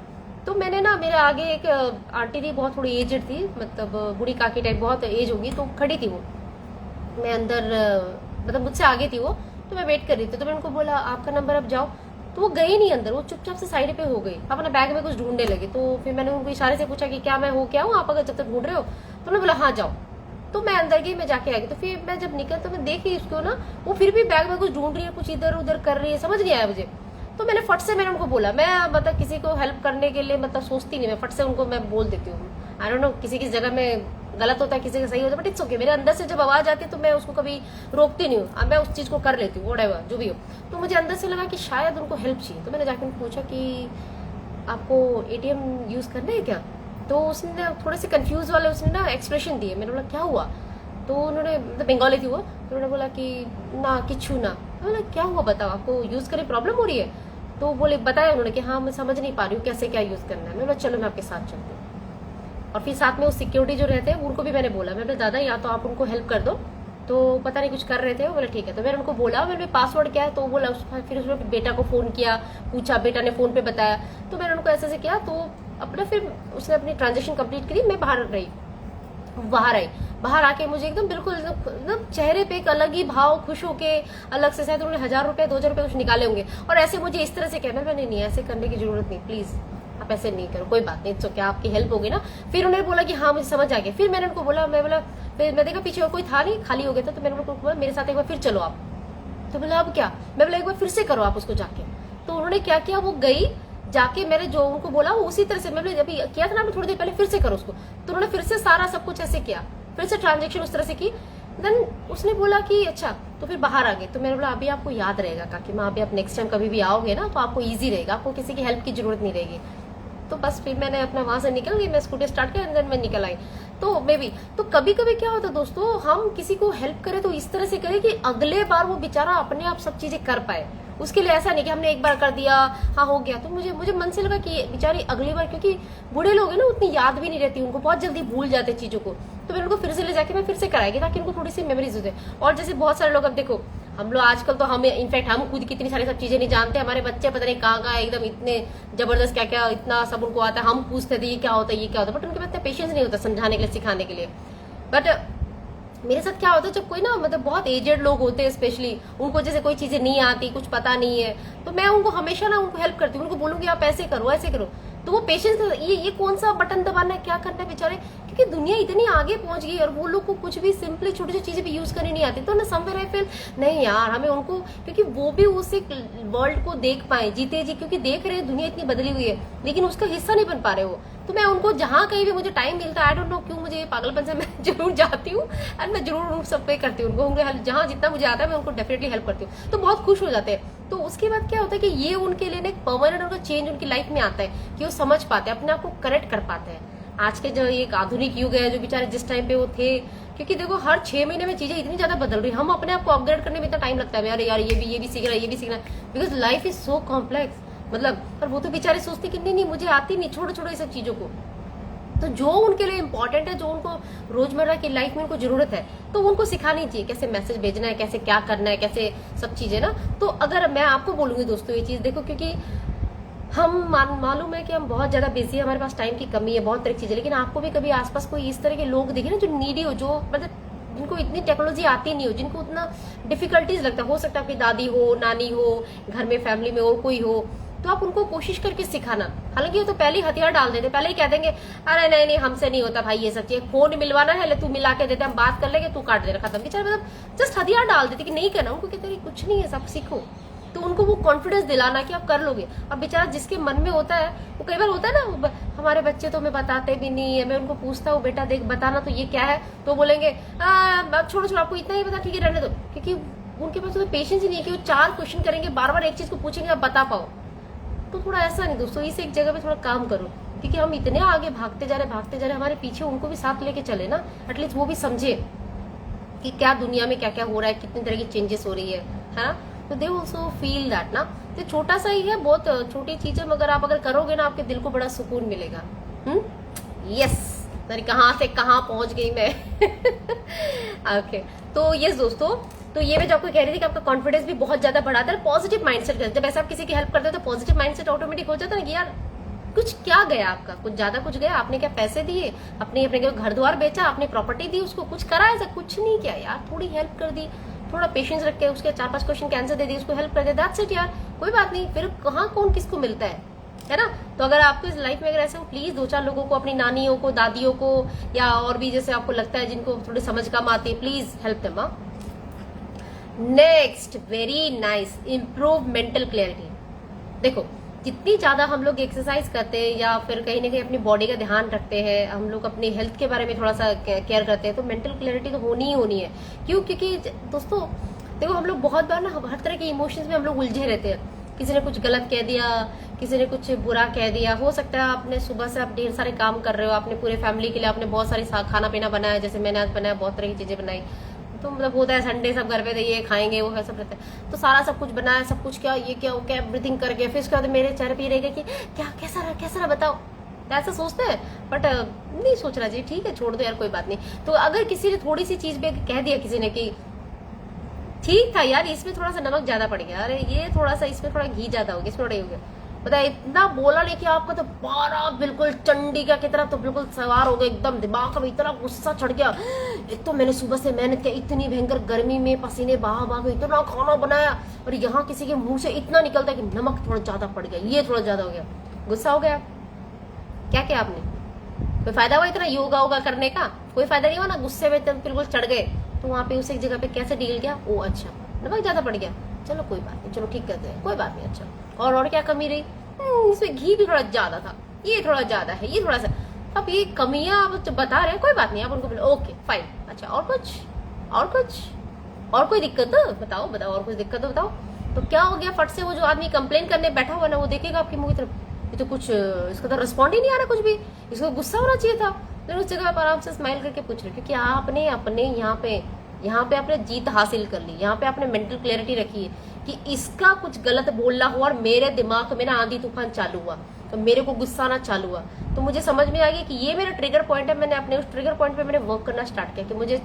तो मैंने ना, मेरे आगे एक आंटी थी, बहुत थोड़ी एजड थी, मतलब बूढ़ी काकी टाइप, बहुत एज होगी, तो खड़ी थी वो, मैं अंदर मतलब मुझसे आगे थी वो, तो मैं वेट कर रही थी, तो मैंने उनको बोला आपका नंबर, अब जाओ। तो वो गई नहीं अंदर, वो चुपचाप से साइड पे हो गई, अपना बैग में कुछ ढूंढने लगी। तो फिर मैंने उनको इशारे से पूछा कि क्या मैं हो क्या हूँ, आप अगर जब तक ढूंढ रहे हो, तो उन्होंने बोला हाँ जाओ। तो मैं अंदर गई, मैं जाके आ गई। तो फिर मैं जब निकल, तो मैं देखी उसको ना, वो फिर भी बैग में कुछ ढूंढ रही है, कुछ इधर उधर कर रही है, समझ नहीं आया मुझे। तो मैंने फट से मैंने उनको बोला, मैं मतलब किसी को हेल्प करने के लिए मतलब सोचती नहीं, मैं फट से उनको मैं बोल देती हूँ। आई डोंट नो, किसी किसी जगह में गलत होता है, किसी का सही होता है, बट इट्स ओके। मेरे अंदर से जब आवाज आती है तो मैं उसको कभी रोकती नहीं हूँ, मैं उस चीज को कर लेती हूँ, व्हाटएवर जो भी हो। तो मुझे अंदर से लगा कि शायद उनको हेल्प चाहिए, तो मैंने जाकर उनको पूछा कि आपको एटीएम यूज करना है क्या। तो उसने थोड़े से कंफ्यूज वाले उसने ना एक्सप्रेशन दिए। मैंने बोला क्या हुआ, तो उन्होंने, मतलब बंगाली थी वो, तो उन्होंने बोला कि ना किच्छू ना। बोला क्या हुआ बताओ, आपको यूज करे प्रॉब्लम हो रही है। तो बोले बताया उन्होंने कि हाँ मैं समझ नहीं पा रही हूँ कैसे क्या यूज करना है। मैं बोला चलो मैं आपके साथ चलती हूँ। और फिर साथ में वो सिक्योरिटी जो रहते हैं उनको भी मैंने बोला, मैं बोला दादा या तो आप उनको हेल्प कर दो, तो पता नहीं कुछ कर रहे थे, वो बोले ठीक है। तो मैंने उनको बोला मैंने पासवर्ड क्या है, तो बोला फिर उसने बेटा को फोन किया, पूछा, बेटा ने फोन पे बताया। तो मैंने उनको ऐसे किया, तो अपना फिर उसने अपनी ट्रांजेक्शन कंप्लीट करी, मैं बाहर आई। बाहर आके मुझे एकदम बिल्कुल एकदम चेहरे पे एक अलग ही भाव, खुश होके अलग से, शायद उन्होंने 1000 रुपए 2000 रुपए कुछ निकाले होंगे, और ऐसे मुझे इस तरह से कहना, मैंने नहीं ऐसे करने की जरूरत नहीं, प्लीज आप ऐसे नहीं करो, कोई बात नहीं, तो क्या आपकी हेल्प होगी ना। फिर उन्होंने बोला कि हाँ मुझे समझ आ गया। फिर मैंने उनको बोला, मैं बोला, फिर मैं देखा पीछे और कोई था नहीं, खाली हो गया था। तो मैंने उनको बोला मेरे साथ एक बार फिर चलो आप। तो बोला अब क्या, मैं बोला एक बार फिर से करो आप उसको जाके। तो उन्होंने क्या किया, वो गई जाके, मैंने जो उनको बोला वो उसी तरह से, मैंने अभी किया था ना थोड़ी देर पहले, फिर से करो उसको। तो उन्होंने फिर से सारा सब कुछ ऐसे किया, फिर से ट्रांजेक्शन उस तरह से की। देन उसने बोला कि अच्छा, तो फिर बाहर आ गए। तो मैंने बोला अभी आपको याद रहेगा काकी माँ, अभी आप नेक्स्ट टाइम कभी भी आओगे ना तो आपको ईजी रहेगा, आपको किसी की हेल्प की जरूरत नहीं रहेगी। तो बस फिर मैंने अपना वहां से निकल गई, मैं स्कूटी स्टार्ट किया, देन मैं निकल आई। तो मे बी, तो कभी कभी क्या होता है दोस्तों, हम किसी को हेल्प करें तो इस तरह से करें कि अगले बार वो बेचारा अपने आप सब चीजें कर पाए। उसके लिए ऐसा नहीं कि हमने एक बार कर दिया हाँ हो गया। तो मुझे मन से लगा कि बेचारी अगली बार, क्योंकि बूढ़े लोग हैं ना, उतनी याद भी नहीं रहती उनको, बहुत जल्दी भूल जाते चीजों को। तो मैंने उनको फिर से ले जाके मैं फिर से कराएगी, ताकि उनको थोड़ी सी मेमोरीज हो जाए। और जैसे बहुत सारे लोग, अब देखो हम लोग आजकल तो हम इनफैक्ट हम खुद कितनी सारी सब चीजें नहीं जानते, हमारे बच्चे पता नहीं कहाँ एकदम इतने जबरदस्त क्या क्या इतना सब उनको आता है। हम पूछते थे ये क्या होता है, ये क्या होता है, बट उनके पास इतना पेशेंस नहीं होता समझाने के लिए, सिखाने के लिए। बट मेरे साथ क्या होता है, जब कोई ना मतलब बहुत एजेड लोग होते हैं स्पेशली, उनको जैसे कोई चीजें नहीं आती, कुछ पता नहीं है, तो मैं उनको हमेशा ना उनको हेल्प करती हूँ, उनको बोलूंगी आप ऐसे करो ऐसे करो। तो वो पेशेंस, ये कौन सा बटन दबाना है, क्या करना है बेचारे, क्योंकि दुनिया इतनी आगे पहुंच गई और वो लोग को कुछ भी सिंपली छोटी छोटी चीजें भी यूज करनी नहीं आती। तो ना समवेयर आई फील नहीं यार, हमें उनको, क्योंकि वो भी उस एक वर्ल्ड को देख पाए जीते जी, क्योंकि देख रहे हैं दुनिया इतनी बदली हुई है, लेकिन उसका हिस्सा नहीं बन पा रहे वो। तो मैं उनको जहां कहीं भी मुझे टाइम मिलता है, आई डोंट नो क्यों मुझे पागलपन से, मैं जरूर जाती हूँ एंड मैं जरूर उन सब पे करती हूँ उनको, जहां जितना मुझे आता है मैं उनको डेफिनेटली हेल्प करती हूँ। तो बहुत खुश हो जाते हैं। तो उसके बाद क्या होता है कि ये उनके लिए एक परमानेंट उनका चेंज उनकी लाइफ में आता है, कि वो समझ पाते हैं, अपने आप को करेक्ट कर पाते हैं। आज के जो एक आधुनिक युग है, जो बेचारे जिस टाइम पे वो थे क्योंकि देखो हर 6 महीने में चीजें इतनी ज्यादा बदल रही है, हम अपने आप को अपग्रेड करने में इतना टाइम लगता है, यार ये भी सीखना है, ये भी सीखना है, because life is so complex. मतलब पर वो तो बेचारे सोचते कि नहीं मुझे आती नहीं, छोड़ो छोड़ो ये सब चीजों को। तो जो उनके लिए इंपॉर्टेंट है, जो उनको रोजमर्रा की लाइफ में उनको जरूरत है, तो उनको सिखानी चाहिए कैसे मैसेज भेजना है, कैसे क्या करना है, कैसे सब चीजें ना। तो अगर मैं आपको बोलूंगी दोस्तों ये चीज देखो, क्योंकि हम मालूम है कि हम बहुत ज्यादा बिजी है, हमारे पास टाइम की कमी है, बहुत तरह की चीजें, लेकिन आपको भी कभी आसपास कोई इस तरह के लोग दिखे ना जो नीडी हो, जो मतलब जिनको इतनी टेक्नोलॉजी आती नहीं हो, जिनको उतना डिफिकल्टीज लगता हो सकता है आपकी दादी हो, नानी हो, घर में फैमिली में और कोई हो, तो आप उनको कोशिश करके सिखाना। हालांकि वो तो पहले ही हथियार डाल देते, पहले ही कह देंगे अरे नहीं नहीं हमसे नहीं होता भाई ये सब चीज, फोन मिलवाना है ले तू मिला के देते, हम बात कर लेंगे, तू काट देना, खत्म। बेचारे मतलब जस्ट हथियार डाल देते कि नहीं करना, उनको कहते कुछ नहीं है सब सीखो। तो उनको वो कॉन्फिडेंस दिलाना कि आप कर लोगे। अब बेचारा जिसके मन में होता है, वो कई बार होता है ना, हमारे बच्चे तो हमें बताते भी नहीं है, मैं उनको पूछता हूँ बेटा देख बताना तो ये क्या है, तो बोलेंगे छोड़ो छोड़ो आपको इतना ही पता, ठीक है रहने दो, क्योंकि उनके पास तो पेशेंस ही नहीं है कि वो 4 क्वेश्चन करेंगे, बार बार एक चीज को पूछेंगे आप बता पाओ। तो थोड़ा ऐसा नहीं दोस्तों, इस एक जगह पे थोड़ा काम करो, क्योंकि हम इतने आगे भागते जा रहे हमारे पीछे उनको भी साथ लेके चले ना, एटलीस्ट वो भी समझे कि क्या दुनिया में क्या क्या हो रहा है, कितनी तरह की चेंजेस हो रही है ना। तो दे ऑल्सो फील दैट ना। तो छोटा सा ही है, बहुत छोटी चीज है, मगर आप अगर करोगे ना आपके दिल को बड़ा सुकून मिलेगा। यस कहाँ से कहाँ पहुंच गई मैं। ओके तो यस दोस्तों, तो ये मैं जो आपको कह रही थी कि आपका कॉन्फिडेंस भी बहुत ज्यादा बढ़ाता है, पॉजिटिव माइंडसेट करते, जब ऐसा आप किसी की हेल्प करते हो तो पॉजिटिव माइंडसेट ऑटोमेटिक हो जाता है ना कि यार कुछ क्या गया आपका, कुछ ज्यादा कुछ गया, आपने क्या पैसे दिए, अपने घर द्वार बेचा, आपने प्रॉपर्टी दी उसको, कुछ करा ऐसा कुछ नहीं किया यार, थोड़ी हेल्प कर दी, थोड़ा पेशेंस रख के उसके 4-5 क्वेश्चन के आंसर दे दी, उसको हेल्प कर दे, दैट्स इट यार, कोई बात नहीं। फिर कहाँ कौन किसको मिलता है ना। तो अगर आपको इस लाइफ में अगर ऐसा हो, प्लीज 2-4 लोगों को, अपनी नानियों को, दादियों को, या और भी जैसे आपको लगता है जिनको थोड़ी समझ कम आती है, please help them. Next very nice, improve mental clarity. देखो जितनी ज्यादा हम लोग एक्सरसाइज करते हैं या फिर कहीं ना कहीं अपनी बॉडी का ध्यान रखते हैं, हम लोग अपनी हेल्थ के बारे में थोड़ा सा केयर करते हैं, तो मेंटल क्लैरिटी तो होनी ही होनी है। क्यों? क्योंकि दोस्तों देखो हम लोग बहुत बार ना हर तरह के इमोशंस में हम लोग उलझे रहते हैं, किसी ने कुछ गलत कह दिया, किसी ने कुछ बुरा कह दिया, हो सकता है आपने सुबह से आप ढेर सारे काम कर रहे हो, आपने पूरे फैमिली के लिए आपने बहुत सारी खाना पीना बनाया, जैसे मैंने आज बनाया, बहुत तरह की चीजें बनाई, तो मतलब होता है संडे सब घर पे थे, ये खाएंगे वो है सब रहता है, तो सारा सब कुछ बनाया, सब कुछ क्या ये क्या वो क्या एवरीथिंग करके, फिर उसके बाद मेरे चेहरे पे रहेगा कि क्या कैसा रहा बताओ, ऐसा सोचते हैं, बट नहीं सोचना चाहिए, ठीक है छोड़ दो यार कोई बात नहीं। तो अगर किसी ने थोड़ी सी चीज पे कह दिया किसी ने कि ठीक था यार इसमें थोड़ा सा नमक ज्यादा पड़ गया, अरे ये थोड़ा सा इसमें थोड़ा घी ज्यादा हो गया, इसमें थोड़ा हो गया, पता है इतना बोला लेकिन आपका तो पारा बिल्कुल चंडिका की तरह तो बिल्कुल सवार हो गया, एकदम दिमाग में इतना गुस्सा चढ़ गया। एक तो मैंने सुबह से मेहनत किया, इतनी भयंकर गर्मी में पसीने बहा के इतना खाना बनाया, और यहाँ किसी के मुंह से इतना निकलता है कि नमक थोड़ा ज्यादा पड़ गया, ये थोड़ा ज्यादा हो गया, गुस्सा हो गया। क्या किया आपने? कोई फायदा हुआ इतना योगा वोगा करने का? कोई फायदा नहीं हुआ ना, गुस्से में बिल्कुल चढ़ गए। तो वहां पे उस एक जगह पे कैसे डील किया, ओ अच्छा नमक ज्यादा पड़ गया, चलो कोई बात नहीं, चलो ठीक करते हैं, कोई बात नहीं, अच्छा और क्या कमी रही, इसमें घी भी थोड़ा ज्यादा था, ये थोड़ा ज्यादा है, ये थोड़ा सा, अब ये कमियां आप बता रहे हैं, कोई बात नहीं, आप उनको बोलो ओके फाइन, अच्छा और कुछ और कोई दिक्कत हो बताओ और कुछ दिक्कत हो बताओ। तो क्या हो गया, फट से वो जो आदमी कंप्लेन करने बैठा हुआ ना, वो देखेगा आपकी मुंह की तरफ, ये तो कुछ इसका तो रिस्पॉन्ड ही नहीं आ रहा कुछ भी, इसको गुस्सा होना चाहिए था, लेकिन उस जगह आप आराम से स्माइल करके पूछ रहे, क्योंकि आपने अपने यहाँ पे आपने जीत हासिल कर ली, यहाँ पे आपने मेंटल क्लैरिटी रखी है कि इसका कुछ गलत बोलना हुआ और मेरे दिमाग में ना आंधी तूफान चालू हुआ, तो मेरे को गुस्सा आना चालू हुआ, तो मुझे समझ में आ गया कि ये मेरा ट्रिगर पॉइंट है, मैंने अपने उस ट्रिगर पॉइंट पे मैंने वर्क करना स्टार्ट किया कि मुझे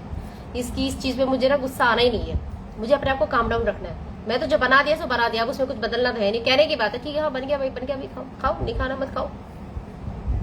इस चीज पे मुझे ना गुस्सा आना ही नहीं है, मुझे अपने आप को काम डाउन रखना है। मैं तो जो बना दिया सो बना दिया, अब उसमें कुछ बदलना तो है नहीं, कहने की बात है, ठीक है हाँ बन गया भाई बन गया, अभी खाओ नहीं खाना मत खाओ,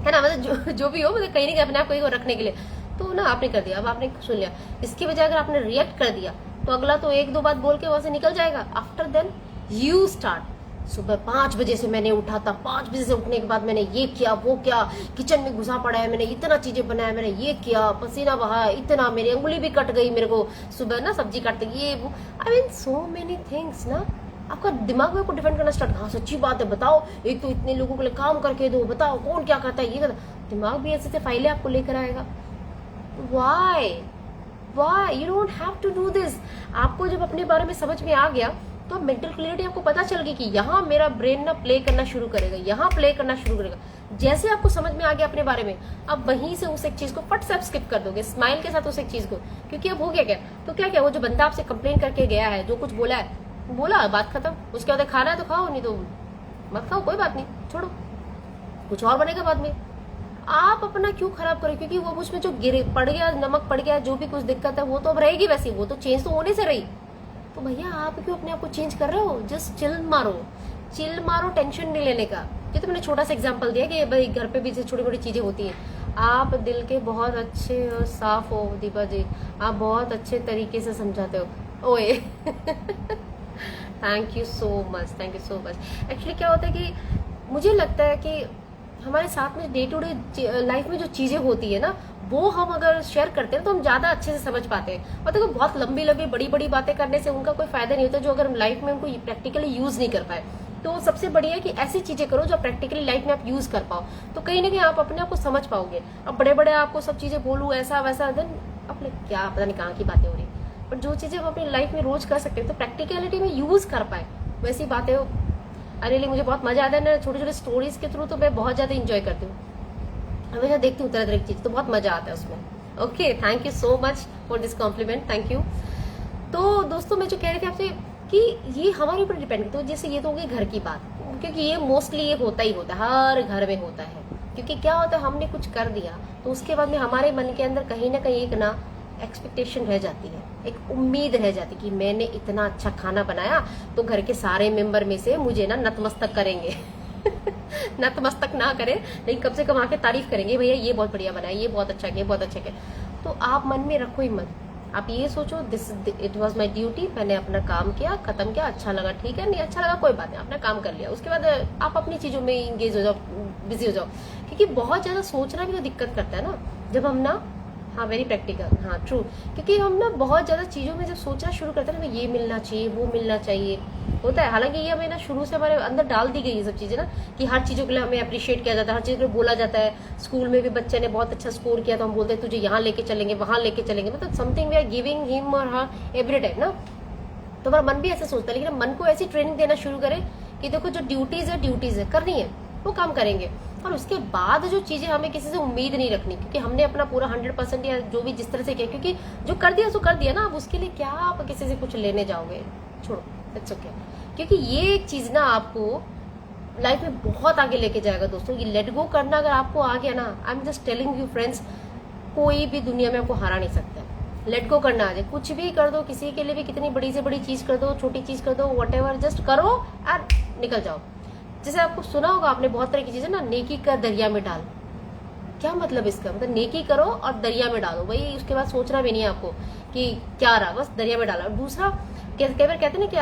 है ना, मतलब जो भी हो, मतलब कहीं नहीं अपने आप को रखने के लिए, तो ना आपने कर दिया, अब आपने सुन लिया, इसकी बजाय अगर आपने रिएक्ट कर दिया तो अगला तो 1-2 बात बोल के वहां से निकल जाएगा। आफ्टर देन यू स्टार्ट, सुबह 5 बजे से मैंने उठा था, 5 बजे से उठने के बाद मैंने ये किया वो किया, किचन में घुसा पड़ा है, मैंने इतना चीजें बनाया, मैंने ये किया, पसीना बहाया इतना, मेरी अंगुली भी कट गई, मेरे को सुबह ना सब्जी काटते ये वो, I mean so many things ना, आपका दिमाग में को डिफेंड करना स्टार्ट, हाँ सच्ची बात है बताओ, एक तो इतने लोगों के लिए काम करके दो, बताओ कौन क्या करता है, ये करता, दिमाग भी ऐसे फाइलें आपको लेकर आएगा। Why you don't have to do this। आपको जब अपने बारे में समझ में आ गया तो मेंटल क्लियरिटी आपको पता चल गई कि यहाँ मेरा ब्रेन ना प्ले करना शुरू करेगा, यहाँ प्ले करना शुरू करेगा, जैसे आपको समझ में आ गया अपने बारे में, अब वहीं से उस एक चीज को फट से स्किप कर दोगे स्माइल के साथ उस एक चीज को, क्योंकि अब हो गया क्या, तो क्या क्या वो जो बंदा आपसे कंप्लेन करके गया है, जो कुछ बोला है बोला, बात खत्म। उसके बाद खाना है तो खाओ, नहीं तो मत खाओ, कोई बात नहीं, छोड़ो, कुछ और बनेगा बाद में। आप अपना क्यों खराब करें, क्योंकि वो उसमें जो गिरे पड़ गया, नमक पड़ गया, जो भी कुछ दिक्कत है वो तो अब रहेगी वैसी, वो तो चेंज तो होने से रही। तो भैया आप क्यों अपने आप को चेंज कर रहे हो, जस्ट चिल मारो, टेंशन नहीं लेने का। ये तो मैंने छोटा सा एग्जांपल दिया कि भाई घर पे भी छोटी छोटी चीजें होती हैं। आप दिल के बहुत अच्छे और साफ हो दीपा जी, आप बहुत अच्छे तरीके से समझाते हो ओए thank you so much, thank you so much. Actually क्या होता है कि मुझे लगता है कि हमारे साथ में डे टू डे लाइफ में जो चीजें होती है ना, वो हम अगर शेयर करते हैं तो हम ज्यादा अच्छे से समझ पाते हैं। और देखो बहुत लंबी लंबी बड़ी बड़ी बातें करने से उनका कोई फायदा नहीं होता, जो अगर हम लाइफ में उनको प्रैक्टिकली यूज नहीं कर पाए। तो सबसे बढ़िया है कि ऐसी चीजें करो जो प्रैक्टिकली लाइफ में आप यूज कर पाओ, तो कहीं ना कहीं आप अपने आप को समझ पाओगे। अब बड़े बड़े आपको सब चीजें बोलूं ऐसा वैसा, देन अपने क्या पता नहीं कहाँ की बातें हो रही, पर जो चीजें हम अपनी लाइफ में रोज कर सकते हैं तो प्रैक्टिकलिटी में यूज कर पाए, वैसी बातें हो। अरे मुझे बहुत मजा आता है ना छोटे छोटे स्टोरीज के थ्रू, तो मैं बहुत ज्यादा इंजॉय करती हूँ, हमेशा देखती हूँ तरह तरह की चीज, तो बहुत मजा आता है उसमें। Okay, thank you so much for this complement, thank you. तो दोस्तों मैं जो कह रही थी आपसे कि ये हमारे ऊपर डिपेंड करता है, जैसे ये तो होगी घर की बात, क्योंकि ये मोस्टली ये होता ही होता है, हर घर में होता है। क्योंकि क्या होता है, हमने कुछ कर दिया तो उसके बाद में हमारे मन के अंदर कहीं ना कहीं एक ना एक्सपेक्टेशन रह जाती है, एक उम्मीद रह जाती है कि मैंने इतना अच्छा खाना बनाया तो घर के सारे मेंबर में से मुझे ना नतमस्तक करेंगे नतमस्तक ना करें, लेकिन कम से कम आके तारीफ करेंगे, भैया ये बहुत बढ़िया बनाया, ये बहुत अच्छा किया, बहुत अच्छा किया। तो आप मन में रखो ही मत, आप ये सोचो this it was my duty, मैंने अपना काम किया, खत्म किया, अच्छा लगा ठीक है, नहीं अच्छा लगा कोई बात नहीं, अपना काम कर लिया। उसके बाद आप अपनी चीजों में इंगेज हो जाओ, बिजी हो जाओ। क्योंकि बहुत ज्यादा सोचना भी तो दिक्कत करता है ना, जब हम ना, हाँ वेरी प्रैक्टिकल, हाँ ट्रू, क्योंकि हम ना बहुत ज्यादा चीजों में जब सोचना शुरू करते हैं ना, ये मिलना चाहिए, वो मिलना चाहिए होता है। हालांकि ये हमें ना शुरू से हमारे अंदर डाल दी गई ये सब चीजें ना, कि हर चीजों के लिए हमें अप्रिशिएट किया जाता है, हर चीज के लिए बोला जाता है। स्कूल में भी बच्चे ने बहुत अच्छा स्कोर किया तो हम बोलते हैं तुझे यहाँ लेके चलेंगे, वहां लेके चलेंगे, मतलब something we are giving him और हर एवरी टाइम ना। तो हमारा मन भी ऐसे सोचता है, लेकिन मन को ऐसी ट्रेनिंग देना शुरू करें कि देखो जो ड्यूटीज है करनी है, वो काम करेंगे। और उसके बाद जो चीजें हमें किसी से उम्मीद नहीं रखनी, क्योंकि हमने अपना पूरा 100% या जो भी जिस तरह से किया, क्योंकि जो कर दिया सो कर दिया ना, अब उसके लिए क्या आप किसी से कुछ लेने जाओगे, छोड़ो, इट्स ओके। क्योंकि ये एक चीज ना आपको लाइफ में बहुत आगे लेके जाएगा दोस्तों। ये लेट गो करना अगर आपको आ गया ना, I am just telling you friends, कोई भी दुनिया में आपको हरा नहीं सकता है। लेट गो करना आ जाए, कुछ भी कर दो, किसी के लिए भी कितनी बड़ी से बड़ी चीज कर दो, छोटी चीज कर दो, वट एवर, जस्ट करो और निकल जाओ। जैसे आपको सुना होगा आपने बहुत तरह की चीजें ना, नेकी का दरिया में डाल, क्या मतलब इसका, मतलब नेकी करो और दरिया में डालो भाई, उसके बाद सोचना भी नहीं है आपको कि क्या रहा, बस दरिया में डाला। और दूसरा कई बार कहते हैं ना कि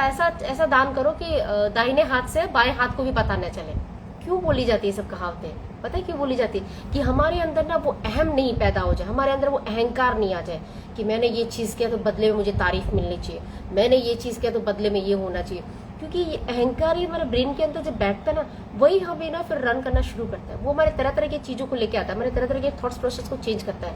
ऐसा दान करो कि दाहिने हाथ से बाएं हाथ को भी पता न चले। क्यों बोली जाती है सब कहावतें, पता है क्यों बोली जाती है? कि हमारे अंदर ना वो अहम नहीं पैदा हो जाए, हमारे अंदर वो अहंकार नहीं आ जाए कि मैंने ये चीज किया तो बदले में मुझे तारीफ मिलनी चाहिए, मैंने ये चीज किया तो बदले में ये होना चाहिए। क्योंकि ये अहंकार ही हमारे ब्रेन के अंदर जब बैठता है ना, वही हमें ना फिर रन करना शुरू करता है। वो हमारे तरह तरह की चीजों को लेके आता है, हमारे तरह तरह के थॉट्स प्रोसेस को चेंज करता है,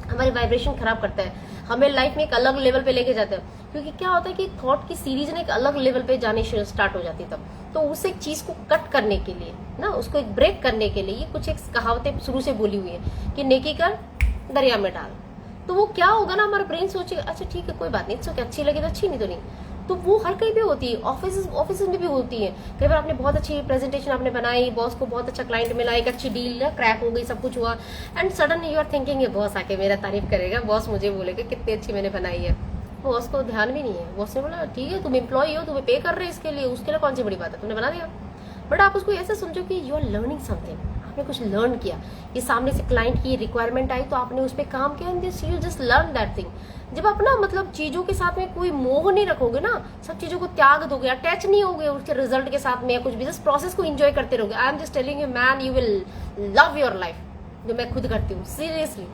हमारी वाइब्रेशन खराब करता है, हमें लाइफ में एक अलग लेवल पे लेके जाता है। क्योंकि क्या होता है कि थॉट की सीरीज ने एक अलग लेवल पे जाने स्टार्ट हो जाती है तब। तो उस एक चीज को कट करने के लिए ना, उसको एक ब्रेक करने के लिए ये कुछ एक कहावतें शुरू से बोली हुई है कि नेकी कर दरिया में डाल। तो वो क्या होगा ना, हमारा ब्रेन सोचेगा अच्छा ठीक है कोई बात नहीं, इसको अच्छी लगी तो अच्छी, नहीं तो नहीं। तो वो हर कहीं पे होती है, ऑफिस में भी होती है। कई बार आपने बहुत अच्छी प्रेजेंटेशन आपने बनाई, बॉस को बहुत अच्छा क्लाइंट मिला, एक अच्छी डील ना क्रैक हो गई, सब कुछ हुआ, and sudden you are thinking ये बॉस आके मेरा तारीफ करेगा, बॉस मुझे बोलेगा कितनी अच्छी मैंने बनाई है। बॉस को ध्यान भी नहीं है, बॉस ने बोला ठीक है तुम एम्प्लॉय हो, तुम्हें पे कर रहे हैं इसके लिए, उसके लिए कौन सी बड़ी बात है, तुमने बना दिया। बट आप उसको ऐसे समझो कि यू आर लर्निंग समथिंग, आपने कुछ लर्न किया, ये सामने से क्लाइंट की रिक्वायरमेंट आई तो आपने उस पर काम किया, and this you just learn that thing. जब आप ना मतलब चीजों के साथ में कोई मोह नहीं रखोगे ना, सब चीजों को त्याग दोगे, अटैच नहीं होगे उसके रिजल्ट के साथ में या कुछ भी, जस्ट प्रोसेस को एंजॉय करते रहोगे, I am just telling you man, you will love your life, जो मैं खुद करती हूँ सीरियसली।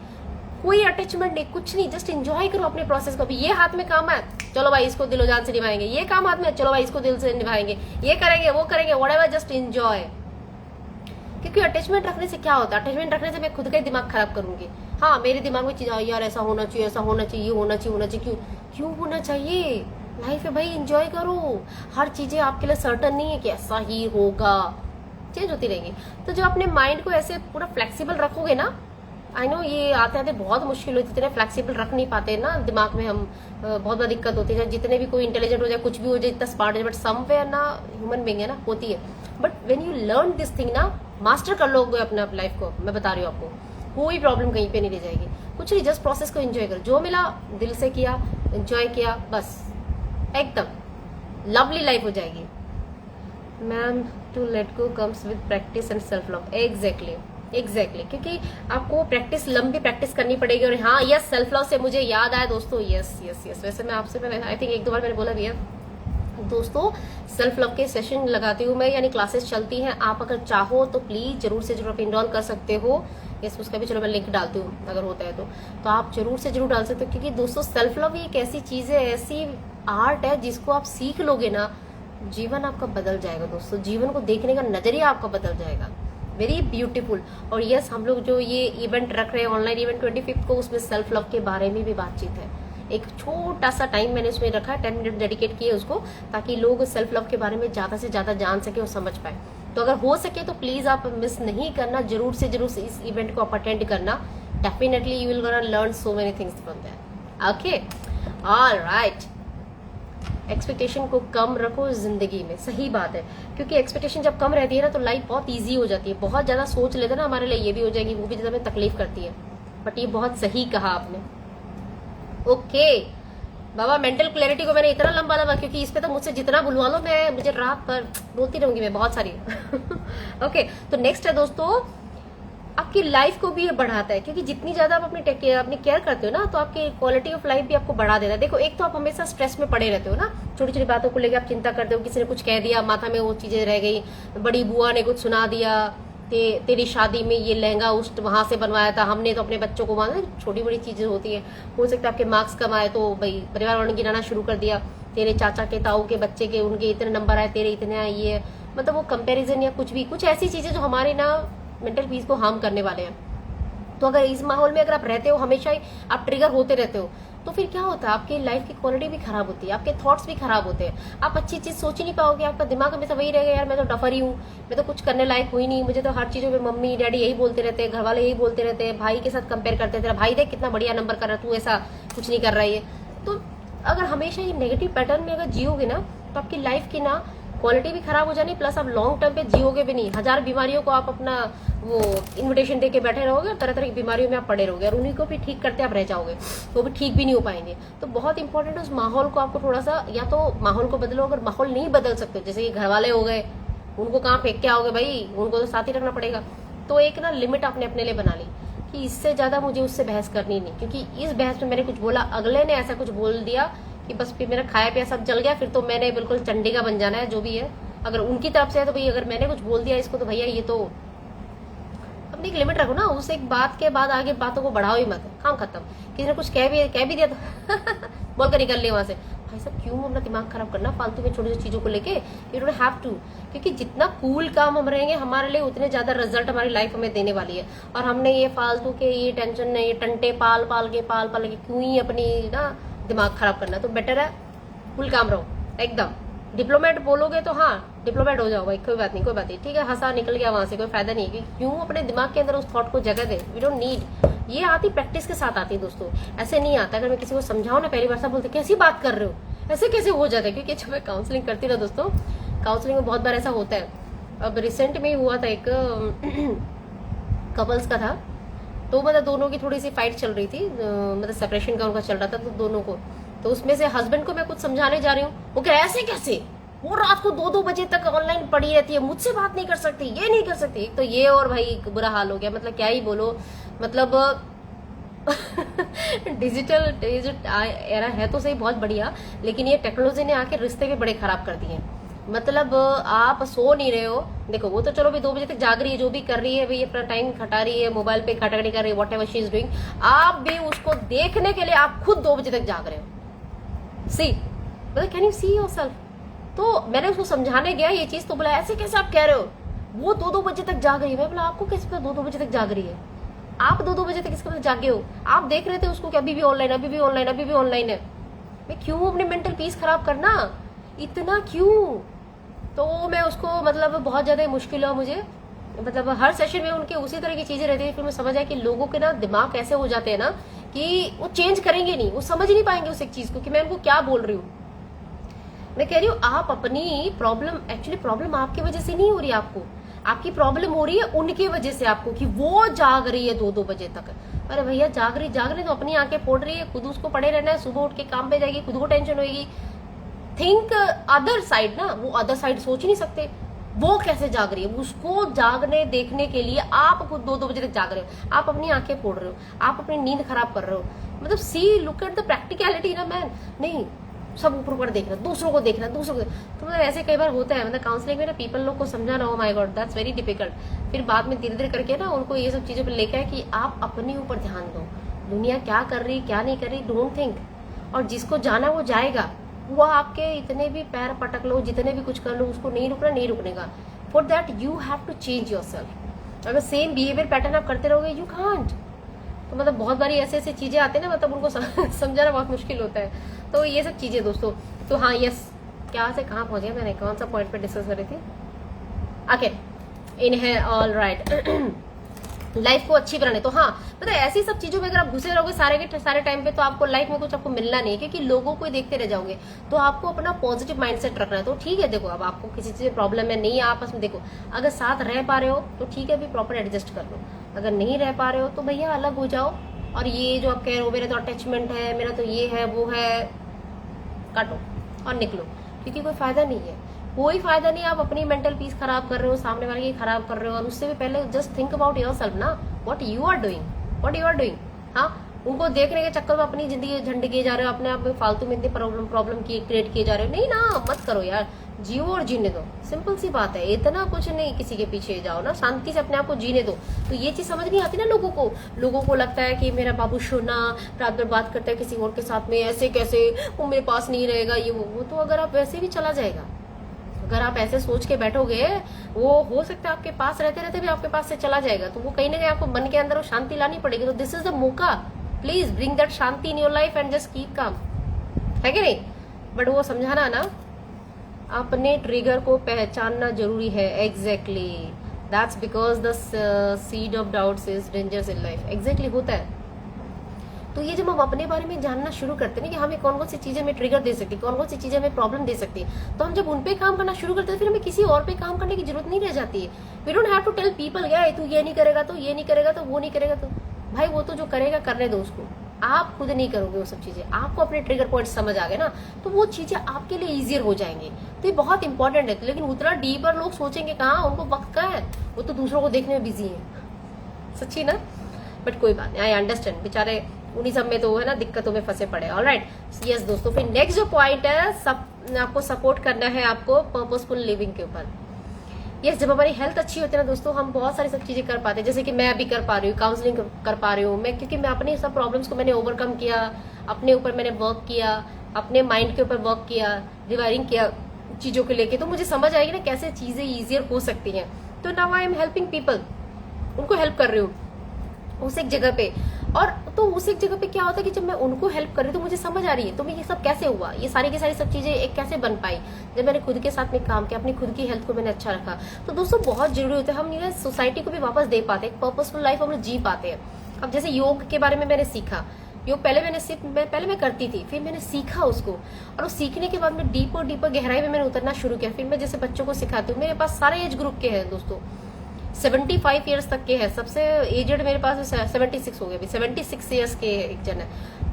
कोई अटैचमेंट नहीं, कुछ नहीं, जस्ट एंजॉय करो अपने प्रोसेस को। भी ये हाथ में काम है, चलो भाई इसको दिलो जान से निभाएंगे, ये काम हाथ में, चलो भाई इसको दिल से निभाएंगे, ये करेंगे वो करेंगे, व्हाटएवर, जस्ट एंजॉय। क्योंकि अटैचमेंट रखने से क्या होता है, अटैचमेंट रखने से मैं खुद का ही दिमाग खराब करूंगी। हाँ मेरे दिमाग में चीज यार ऐसा होना चाहिए, ऐसा होना चाहिए, ये होना चाहिए, होना चाहिए, क्यों होना चाहिए? लाइफ है भाई, एंजॉय करो। हर चीजें आपके लिए सर्टन नहीं है कि ऐसा ही होगा, चेंज होती रहेगी। तो जब अपने माइंड को ऐसे पूरा फ्लेक्सिबल रखोगे ना, आई नो ये आते आते बहुत मुश्किल होती है, जितने फ्लेक्सिबल रख नहीं पाते ना दिमाग में हम, बहुत बड़ी दिक्कत होती है। जितने भी कोई इंटेलिजेंट हो जाए, कुछ भी हो जाए, इतना स्मार्ट हो जाए, बट समवेयर ना ह्यूमन बीइंग है ना, होती है। But when you learn this thing ना, मास्टर कर लोगे अपने लाइफ को, मैं बता रही हूँ आपको, कोई प्रॉब्लम कहीं पे नहीं रह जाएगी। कुछ नहीं, जस्ट प्रोसेस को एंजॉय करो, जो मिला दिल से किया, एंजॉय किया, बस एकदम लवली लाइफ हो जाएगी। Ma'am to let go comes with practice and self love. Exactly, क्योंकि आपको प्रैक्टिस, लंबी प्रैक्टिस करनी पड़ेगी। और हाँ, यस, सेल्फ लव से मुझे याद आया दोस्तों, यस यस यस, वैसे मैं आपसे मैंने आई थिंक एक दो बार मैंने बोला भी है दोस्तों, सेल्फ लव के सेशन लगाती हूँ मैं, यानी क्लासेस चलती हैं। आप अगर चाहो तो प्लीज जरूर से जरूर आप इनरोल कर सकते हो। यस, उसका भी चलो मैं लिंक डालती हूँ अगर होता है तो आप जरूर से जरूर डाल सकते हो। क्योंकि दोस्तों सेल्फ लव एक ऐसी चीज है, ऐसी आर्ट है, जिसको आप सीख लोगे ना, जीवन आपका बदल जाएगा दोस्तों। जीवन को देखने का नजरिया आपका बदल जाएगा। Very beautiful. और यस, हम लोग जो ये इवेंट रख रहे हैं, ऑनलाइन इवेंट 25 को, उसमें सेल्फ लव के बारे में भी बातचीत है। एक छोटा सा टाइम मैंने उसमें रखा है, 10 मिनट डेडिकेट किए उसको, ताकि लोग सेल्फ लव के बारे में ज्यादा से ज्यादा जान सके और समझ पाए। तो अगर हो सके तो प्लीज आप मिस नहीं करना, जरूर से जरूर इस इवेंट को आप अटेंड करना। Definitely you will gonna learn so many things from that. Okay, alright. Expectation को कम रखो जिंदगी में, सही बात है। क्योंकि एक्सपेक्टेशन जब कम रहती है ना, तो लाइफ बहुत इजी हो जाती है। बहुत ज्यादा सोच लेते ना हमारे लिए, ये भी हो जाएगी, वो भी ज्यादा हमें तकलीफ करती है। बट ये बहुत सही कहा आपने। ओके बाबा, मेंटल क्लैरिटी को मैंने इतना लंबा लंबा, क्योंकि इस पे तो मुझसे जितना बुलवा लो, मैं मुझे रात भर बोलती रहूंगी मैं, बहुत सारी। ओके, तो नेक्स्ट है दोस्तों, आपकी लाइफ को भी ये बढ़ाता है। क्योंकि जितनी ज्यादा आप अपनी केयर करते हो ना, तो आपकी क्वालिटी ऑफ लाइफ भी आपको बढ़ा देता है। देखो, एक तो आप हमेशा स्ट्रेस में पड़े रहते हो ना, छोटी छोटी बातों को लेकर आप चिंता करते हो, किसी ने कुछ कह दिया, माथा में वो चीजें रह गई, बड़ी बुआ ने कुछ सुना दिया, तेरी शादी में ये लहंगा उस वहां से बनवाया था हमने, तो अपने बच्चों को मांगा। छोटी बड़ी चीजें होती है। हो सकता है आपके मार्क्स कम आए, तो भाई परिवार वालों ने गिनाना शुरू कर दिया, तेरे चाचा के, ताऊ के बच्चे के, उनके इतने नंबर आए, तेरे इतने आए, ये मतलब वो कंपेरिजन या कुछ भी, कुछ ऐसी चीजें जो हमारे ना मेंटल पीस को हार्म करने वाले हैं। तो अगर इस माहौल में अगर आप रहते हो, हमेशा ही आप ट्रिगर होते रहते हो, तो फिर क्या होता है, आपकी लाइफ की क्वालिटी भी खराब होती है, आपके थॉट्स भी खराब होते हैं, आप अच्छी चीज सोच ही नहीं पाओगे। आपका दिमाग हमेशा वही रहेगा, यार मैं तो डफर ही हूँ, मैं तो कुछ करने लायक हुई नहीं, मुझे तो हर चीजों में मम्मी डैडी यही बोलते रहते हैं, घर वाले यही बोलते रहते हैं, भाई के साथ कंपेयर करते हैं, तेरा भाई देख कितना बढ़िया नंबर कर रहा है, तू ऐसा कुछ नहीं कर रहा है। तो अगर हमेशा ये नेगेटिव पैटर्न में अगर जियोगे ना, तो आपकी लाइफ की ना क्वालिटी भी खराब हो जानी, प्लस आप लॉन्ग टर्म पे जियोगे भी नहीं। 1000 बीमारियों को आप अपना वो इन्विटेशन दे के बैठे रहोगे, और तरह तरह की बीमारियों में आप पड़े रहोगे, और उन्हीं को भी ठीक करते आप रह जाओगे, वो भी ठीक भी नहीं हो पाएंगे। तो बहुत इंपॉर्टेंट है उस माहौल को आपको थोड़ा सा, या तो माहौल को बदलो। अगर माहौल नहीं बदल सकते, जैसे कि घर वाले हो गए, उनको कहाँ फेंक के आओगे भाई, उनको तो साथ ही रखना पड़ेगा। तो एक ना लिमिट आपने अपने लिए बना ली कि इससे ज्यादा मुझे उससे बहस करनी नहीं, क्योंकि इस बहस में मैंने कुछ बोला, अगले ने ऐसा कुछ बोल दिया कि बस फिर मेरा खाया पिया सब जल गया, फिर तो मैंने बिल्कुल चंडी का बन जाना है, जो भी है। अगर उनकी तरफ से है तो भाई, अगर मैंने कुछ बोल दिया इसको, तो भैया ये तो अपनी एक लिमिट रखो ना। उस एक बात के बाद आगे बातों को बढ़ाओ ही मत, काम खत्म। किसी ने कुछ कह भी दिया तो बोल कर निकल लिया वहां से। भाई साहब, क्यों अपना दिमाग खराब करना फालतू में छोटी छोटी चीजों को लेके, यू डोंट हैव टू। क्योंकि जितना कूल काम हम रहेंगे, हमारे लिए उतने ज्यादा रिजल्ट हमारी लाइफ हमें देने वाली है। और हमने ये फालतू के ये टेंशन, ये टंटे पाल पाल के क्यों ही अपनी ना दिमाग खराब करना। तो बेटर है कूल काम रहो एकदम। डिप्लोमेट बोलोगे तो हाँ, डिप्लोमेट हो जाओ भाई, कोई बात नहीं, कोई बात नहीं, ठीक है, हंसा निकल गया वहां से, कोई फायदा नहीं है। क्यों अपने दिमाग के अंदर उस थॉट को जगह दे, वी डोंट नीड। ये आती प्रैक्टिस के साथ आती है दोस्तों, ऐसे नहीं आता। अगर मैं किसी को समझाऊं ना, पहली बार सब बोलते कैसी बात कर रहे हो, ऐसे कैसे हो जाता है। क्योंकि जब मैं काउंसलिंग करती ना दोस्तों, काउंसलिंग में बहुत बार ऐसा होता है। अब रिसेंट में हुआ था, एक कपल्स का था, तो मतलब दोनों की थोड़ी सी फाइट चल रही थी, मतलब सेपरेशन का उनका चल रहा था, तो दोनों को, तो उसमें से हस्बैंड को मैं कुछ समझाने जा रही हूँ, वो कह ऐसे कैसे, वो रात को 2-2 बजे तक ऑनलाइन पड़ी रहती है, मुझसे बात नहीं कर सकती, ये नहीं कर सकती। एक तो ये, और भाई बुरा हाल हो गया, मतलब क्या ही बोलो, मतलब डिजिटल एरा है तो सही, बहुत बढ़िया, लेकिन ये टेक्नोलॉजी ने आके रिश्ते भी बड़े खराब कर दिए। मतलब आप सो नहीं रहे हो, देखो वो तो चलो भी 2 बजे तक जाग रही है, जो भी कर रही है भाई, अपना टाइम खटा रही है, मोबाइल पे खटाखटी कर रही है, what ever she is doing, आप भी उसको देखने के लिए आप खुद 2 बजे तक जाग रहे हो। सी मतलब, कैन यू सी योरसेल्फ। तो मैंने उसको समझाने गया ये चीज, तो बोला ऐसे कैसे आप कह रहे हो, वो 2-2 बजे तक जाग रही है। मैं बोला आपको कैसे पता 2-2 बजे तक जाग रही है, आप 2-2 बजे तक इसके बाद जागे हो, आप देख रहे थे उसको कि अभी भी ऑनलाइन, अभी भी ऑनलाइन, अभी भी ऑनलाइन है। मैं क्यों अपने मेंटल पीस खराब करना, इतना क्यों। तो मैं उसको मतलब बहुत ज्यादा मुश्किल हुआ मुझे, मतलब हर सेशन में उनके उसी तरह की चीजें रहती है। फिर मैं समझ आया कि लोगों के ना दिमाग ऐसे हो जाते हैं ना कि वो चेंज करेंगे नहीं, वो समझ नहीं पाएंगे उस एक चीज को कि मैं उनको क्या बोल रही हूँ। मैं कह रही हूँ आप अपनी प्रॉब्लम, एक्चुअली प्रॉब्लम आपकी वजह से नहीं हो रही, आपको आपकी प्रॉब्लम हो रही है उनकी वजह से आपको, कि वो जाग रही है 2-2 बजे तक। अरे भैया जाग रही तो अपनी आंखें फोड़ रही है, खुद उसको पड़े रहना है, सुबह उठ के काम पे जाएगी, खुद को टेंशन होगी। थिंक अदर साइड ना, वो अदर साइड सोच नहीं सकते, वो कैसे जाग रही है, उसको जागने देखने के लिए आप खुद 2-2 बजे तक जाग रहे हो, आप अपनी आंखें फोड़ रहे हो, आप अपनी नींद खराब कर रहे हो। मतलब see look at the practicality ना मैन, नहीं सब ऊपर ऊपर देखना, दूसरों को देखना, दूसरों को। तो मतलब ऐसे कई बार होता है, मतलब काउंसलिंग में ना पीपल लोग को समझाना, हो my God that's very difficult. फिर बाद में धीरे धीरे करके ना उनको ये सब चीजों पर लेकर है कि आप अपने ऊपर ध्यान दो, दुनिया क्या कर रही क्या नहीं कर रही, डोंट थिंक। और जिसको जाना वो जाएगा, वो आपके इतने भी पैर पटक लो, जितने भी कुछ कर लो, उसको नहीं रुकना, नहीं रुकने का। For that you have to change yourself. अगर सेम बिहेवियर पैटर्न आप करते रहोगे, यू कांट। तो मतलब बहुत बारी ऐसे ऐसे चीजें आते हैं ना, मतलब उनको समझाना बहुत मुश्किल होता है। तो ये सब चीजें दोस्तों। तो हाँ यस, क्या से कहाँ पहुंचे, मैंने कौन सा पॉइंट पे डिस्कस कर रही थी? ओके, इन है ऑल राइट। लाइफ को अच्छी बनाने, तो हाँ मतलब ऐसी सब चीजों में अगर आप घुसे रहोगे सारे के सारे टाइम पे, तो आपको लाइफ में कुछ आपको मिलना नहीं है, क्योंकि लोगों को ही देखते रह जाओगे। तो आपको अपना पॉजिटिव माइंडसेट रखना है। तो ठीक है, देखो अब आपको किसी चीज में प्रॉब्लम है, नहीं है आपस में, देखो अगर साथ रह पा रहे हो तो ठीक है, अभी प्रॉपर एडजस्ट कर लो। अगर नहीं रह पा रहे हो तो भैया अलग हो जाओ। और ये जो आप कह रहे हो मेरा तो अटैचमेंट है, मेरा तो ये है वो है, काटो और निकलो, क्योंकि कोई फायदा नहीं है, कोई फायदा नहीं। आप अपनी मेंटल पीस खराब कर रहे हो, सामने वाले की खराब कर रहे हो। और उससे भी पहले जस्ट थिंक अबाउट योरसेल्फ ना, व्हाट यू आर डूइंग। हाँ, उनको देखने के चक्कर में अपनी जिंदगी झंड किए जा रहे हो, अपने आप में फालतू में इतनी प्रॉब्लम क्रिएट किए जा रहे हो। नहीं ना, मत करो यार, जियो और जीने दो, सिंपल सी बात है। इतना कुछ नहीं किसी के पीछे जाओ ना, शांति से अपने आप को जीने दो। तो ये चीज समझ नहीं आती ना लोगों को लगता है कि मेरा बाबू सोना रात भर बात करता है किसी और के साथ में, ऐसे कैसे, वो मेरे पास नहीं रहेगा, ये वो। तो अगर आप वैसे भी चला जाएगा, अगर आप ऐसे सोच के बैठोगे, वो हो सकता है आपके पास रहते रहते भी आपके पास से चला जाएगा। तो वो कहीं ना कहीं आपको मन के अंदर वो शांति लानी पड़ेगी। तो दिस इज द मौका, please bring that Shanti in your life and just keep calm, है कि नहीं? बट वो समझाना ना, अपने ट्रिगर को पहचानना जरूरी है। Exactly, that's because the seed of doubts is dangerous in life. Exactly होता है। तो ये जब हम अपने बारे में जानना शुरू करते हैं ना, कि हमें कौन कौन सी चीजें हमें ट्रिगर दे सकती है, कौन कौन सी चीजें हमें प्रॉब्लम दे सकती है, तो हम जब उन पे काम करना शुरू करते हैं, फिर हमें किसी और पे काम करने की जरूरत नहीं रह जाती है। We don't have to tell people, या तू ये नहीं करेगा तो ये नहीं करेगा तो वो नहीं करेगा। तो भाई वो तो जो करेगा करने दो उसको, आप खुद नहीं करोगे वो सब चीजें। आपको अपने ट्रिगर पॉइंट समझ आ गए ना, तो वो चीजें आपके लिए इजियर हो जाएंगी। तो ये बहुत इंपॉर्टेंट है। लेकिन उतना डीपर लोग सोचेंगे कहाँ, उनको वक्त कहाँ है, वो तो दूसरों को देखने में बिजी है, सच्ची ना। बट कोई बात नहीं, आई अंडरस्टैंड, बेचारे उन्हीं सब में तो है ना दिक्कतों में फंसे पड़े। ऑलराइट, यस दोस्तों। फिर नेक्स्ट जो पॉइंट है, आपको सपोर्ट करना है आपको पर्पसफुल लिविंग के ऊपर। यस, जब हमारी हेल्थ अच्छी होती है ना दोस्तों, हम बहुत सारी सब चीजें कर पाते हैं। जैसे कि मैं अभी कर पा रही हूँ, काउंसलिंग कर पा रही हूँ मैं, क्योंकि मैं अपनी सब प्रॉब्लम्स को मैंने ओवरकम किया, अपने ऊपर मैंने वर्क किया, अपने माइंड के ऊपर वर्क किया, रिवायरिंग किया चीजों को लेके। तो मुझे समझ आएगी ना कैसे चीजें इजियर हो सकती हैं। तो now I am helping people, उनको हेल्प कर रही हूँ उस एक जगह पे। और तो उस एक जगह पे क्या होता है कि जब मैं उनको हेल्प कर रही हूँ तो मुझे समझ आ रही है, तो मैं ये सब कैसे हुआ, ये सारी की सारी सब चीजें एक कैसे बन पाई, जब मैंने खुद के साथ में काम किया, अपनी खुद की हेल्थ को मैंने अच्छा रखा। तो दोस्तों बहुत जरूरी होता है, हम ये सोसाइटी को भी वापस दे पाते हैं, पर्पसफुल लाइफ हम लोग जी पाते हैं। अब जैसे योग के बारे में मैंने सीखा, योग पहले मैं करती थी, फिर मैंने सीखा उसको, और उस सीखने के बाद में डीपर गहराई में मैंने उतरना शुरू किया। फिर मैं जैसे बच्चों को सिखाती हूँ, मेरे पास सारे एज ग्रुप के हैं दोस्तों, 75 ईयर्स तक के हैं, सबसे एजेड मेरे पास 76 हो गए, अभी 76 ईयर्स के एक जन है।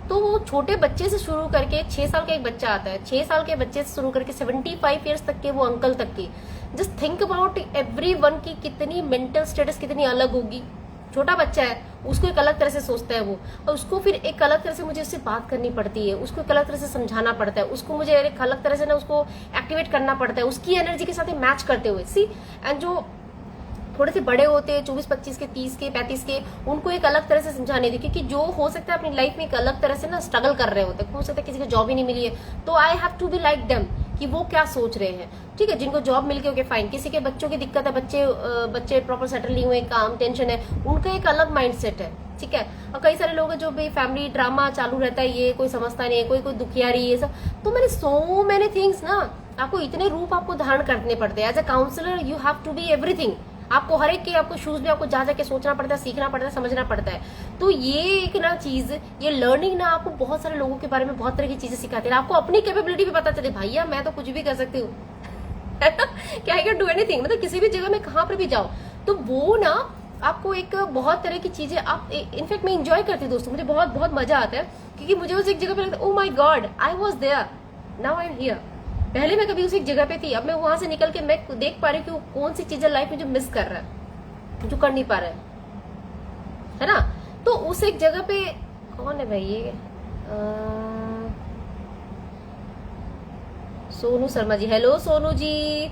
तो वो छोटे बच्चे से शुरू करके 6 साल का एक बच्चा आता है, 6 साल के बच्चे से शुरू करके 75 ईयर्स तक के वो अंकल तक की, जस्ट थिंक अबाउट एवरीवन की कितनी मेंटल स्टेटस कितनी अलग होगी। छोटा बच्चा है, उसको एक अलग तरह से सोचता है वो, और उसको फिर एक अलग तरह से मुझे उससे बात करनी पड़ती है, उसको एक अलग तरह से समझाना पड़ता है, उसको मुझे एक अलग तरह से ना उसको एक्टिवेट करना पड़ता है, उसकी एनर्जी के साथ मैच करते हुए। सी एंड जो थोड़े से बड़े होते हैं 24-25 के, 30 के, 35 के, उनको एक अलग तरह से समझाने दी, क्योंकि जो हो सकता है अपनी लाइफ में एक अलग तरह से ना स्ट्रगल कर रहे होते हैं, हो सकता है किसी को जॉब ही नहीं मिली है, तो I have to be like them कि वो क्या सोच रहे हैं। ठीक है, जिनको जॉब मिल गई ओके फाइन, किसी के बच्चों की दिक्कत है, बच्चे प्रॉपर सेटल नहीं हुए, काम टेंशन है, उनका एक अलग माइंडसेट है। ठीक है, और कई सारे लोग हैं जो भी फैमिली ड्रामा चालू रहता है, ये कोई समझता नहीं है, कोई दुखियारी, ये सब। तो मैंने सो मैनी थिंग्स ना आपको इतने रूप आपको धारण करने पड़ते हैं। As a counsellor you have to be everything. आपको हर एक के आपको शूज में आपको जा जाके सोचना पड़ता है, सीखना पड़ता है, समझना पड़ता है। तो ये एक ना चीज, ये लर्निंग ना आपको बहुत सारे लोगों के बारे में बहुत तरह की चीजें सिखाती है। आपको अपनी कैपेबिलिटी भी पता चले, भैया मैं तो कुछ भी कर सकती हूँ, क्या आई कैन डू एनीथिंग, मतलब किसी भी जगह में कहाँ पर भी जाओ। तो वो ना आपको एक बहुत तरह की चीजें आप इनफैक्ट मैं इंजॉय करती हूँ दोस्तों, मुझे बहुत बहुत मजा आता है, क्योंकि मुझे उस एक जगह पे लगता है oh my god I was there, now I am here. पहले मैं कभी उस एक जगह पे थी, अब मैं वहां से निकल के मैं देख पा रही हूँ कि कौन सी चीजें लाइफ में जो मिस कर रहा है, जो कर नहीं पा रहा है ना। तो उस एक जगह पे कौन है भाई ये, सोनू शर्मा जी, हेलो सोनू जी,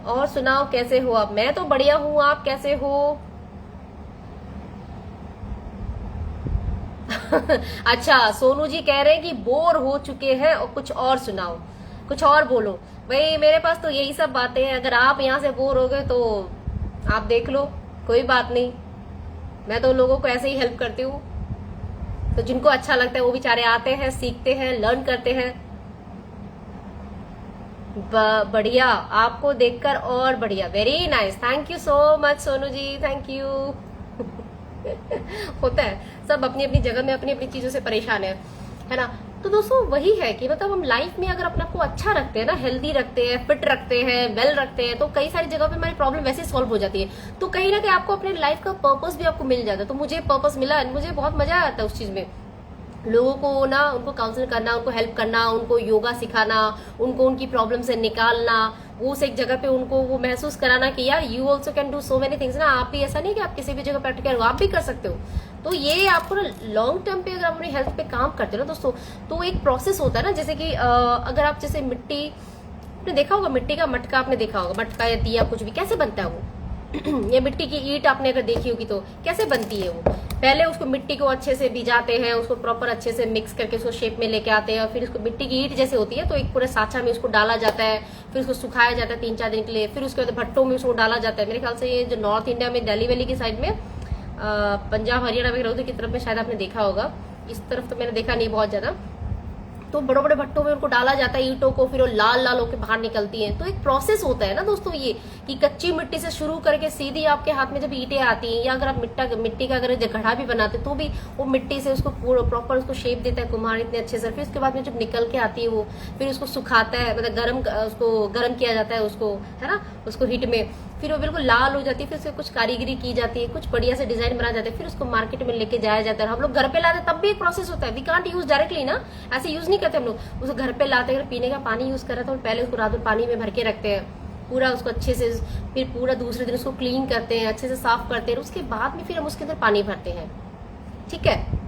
और सुनाओ कैसे हो आप? मैं तो बढ़िया हूँ, आप कैसे हो? अच्छा सोनू जी कह रहे हैं कि बोर हो चुके हैं और कुछ और सुनाओ, कुछ और बोलो। भाई मेरे पास तो यही सब बातें हैं, अगर आप यहाँ से बोर हो गए तो आप देख लो, कोई बात नहीं, मैं तो लोगों को ऐसे ही हेल्प करती हूँ। तो जिनको अच्छा लगता है वो बेचारे आते हैं, सीखते हैं, लर्न करते हैं। बढ़िया, आपको देखकर और बढ़िया, very nice, thank you so much Sonu ji, thank you. होता है, सब अपनी अपनी जगह में अपनी अपनी चीजों से परेशान है ना। तो दोस्तों वही है कि मतलब हम लाइफ में अगर अपने आप को अच्छा रखते हैं ना, हेल्दी रखते हैं, फिट रखते हैं, वेल रखते हैं, तो कई सारी जगह पे हमारी प्रॉब्लम वैसे सॉल्व हो जाती है। तो कहीं ना कहीं आपको अपने लाइफ का पर्पस भी आपको मिल जाता है। तो मुझे पर्पस मिला, मुझे बहुत मजा आता है उस चीज में, लोगों को ना उनको काउंसिल करना, उनको हेल्प करना, उनको योगा सिखाना, उनको उनकी प्रॉब्लम से निकालना, उस एक जगह पे उनको वो महसूस कराना कि यार you also can do so many things ना। आप भी ऐसा नहीं कि आप किसी भी जगह प्रैक्टिकल, आप भी कर सकते हो। तो ये आपको ना लॉन्ग टर्म पे अगर आप अपनी हेल्थ पे काम करते हो ना दोस्तों, तो एक प्रोसेस होता है ना, जैसे कि अगर आप जैसे मिट्टी, आपने देखा होगा मिट्टी का मटका, आपने देखा होगा मटका या दिया कुछ भी कैसे बनता है वो। ये मिट्टी की ईंट आपने अगर देखी होगी तो कैसे बनती है वो, पहले उसको मिट्टी को अच्छे से भिजाते हैं, उसको प्रॉपर अच्छे से मिक्स करके उसको शेप में लेके आते हैं, और फिर उसको मिट्टी की ईंट जैसे होती है तो एक पूरे साचा में उसको डाला जाता है, फिर उसको सुखाया जाता है 3-4 दिन के लिए, फिर उसके बाद भट्टों में उसको डाला जाता है। मेरे ख्याल से ये जो नॉर्थ इंडिया में दिल्ली वैली की साइड में, पंजाब हरियाणा वगैरह की तरफ में शायद आपने देखा होगा, इस तरफ तो मैंने देखा नहीं बहुत ज्यादा। तो बड़े बड़े भट्टों में उनको डाला जाता है ईंटों को, फिर वो लाल लाल होकर बाहर निकलती हैं। तो एक प्रोसेस होता है ना दोस्तों ये, कि कच्ची मिट्टी से शुरू करके सीधी आपके हाथ में जब ईंटें आती हैं, या अगर आप मिट्टी का अगर घड़ा भी बनाते तो भी वो मिट्टी से उसको प्रॉपर उसको शेप देता है कुम्हार इतने अच्छे से। फिर उसके बाद में जब निकल के आती है वो, फिर उसको सुखाता है, मतलब उसको गर्म किया जाता है उसको, है ना, उसको हीट में, फिर वो बिल्कुल लाल हो जाती है, फिर उससे कुछ कारीगरी की जाती है, कुछ बढ़िया से डिजाइन बना जाता है, फिर उसको मार्केट में लेके जाया जाता है। हम लोग घर पे लाते तब भी एक प्रोसेस होता है, वी कांट यूज डायरेक्टली ना, ऐसे यूज नहीं करते हम लोग। उसको घर पे लाते, अगर पीने का पानी यूज कर रहे तो पहले उसको रात में पानी में भर के रखते हैं पूरा उसको अच्छे से, फिर पूरा दूसरे दिन उसको क्लीन करते हैं, अच्छे से साफ करते हैं, उसके बाद में फिर हम उसके अंदर पानी भरते हैं। ठीक है,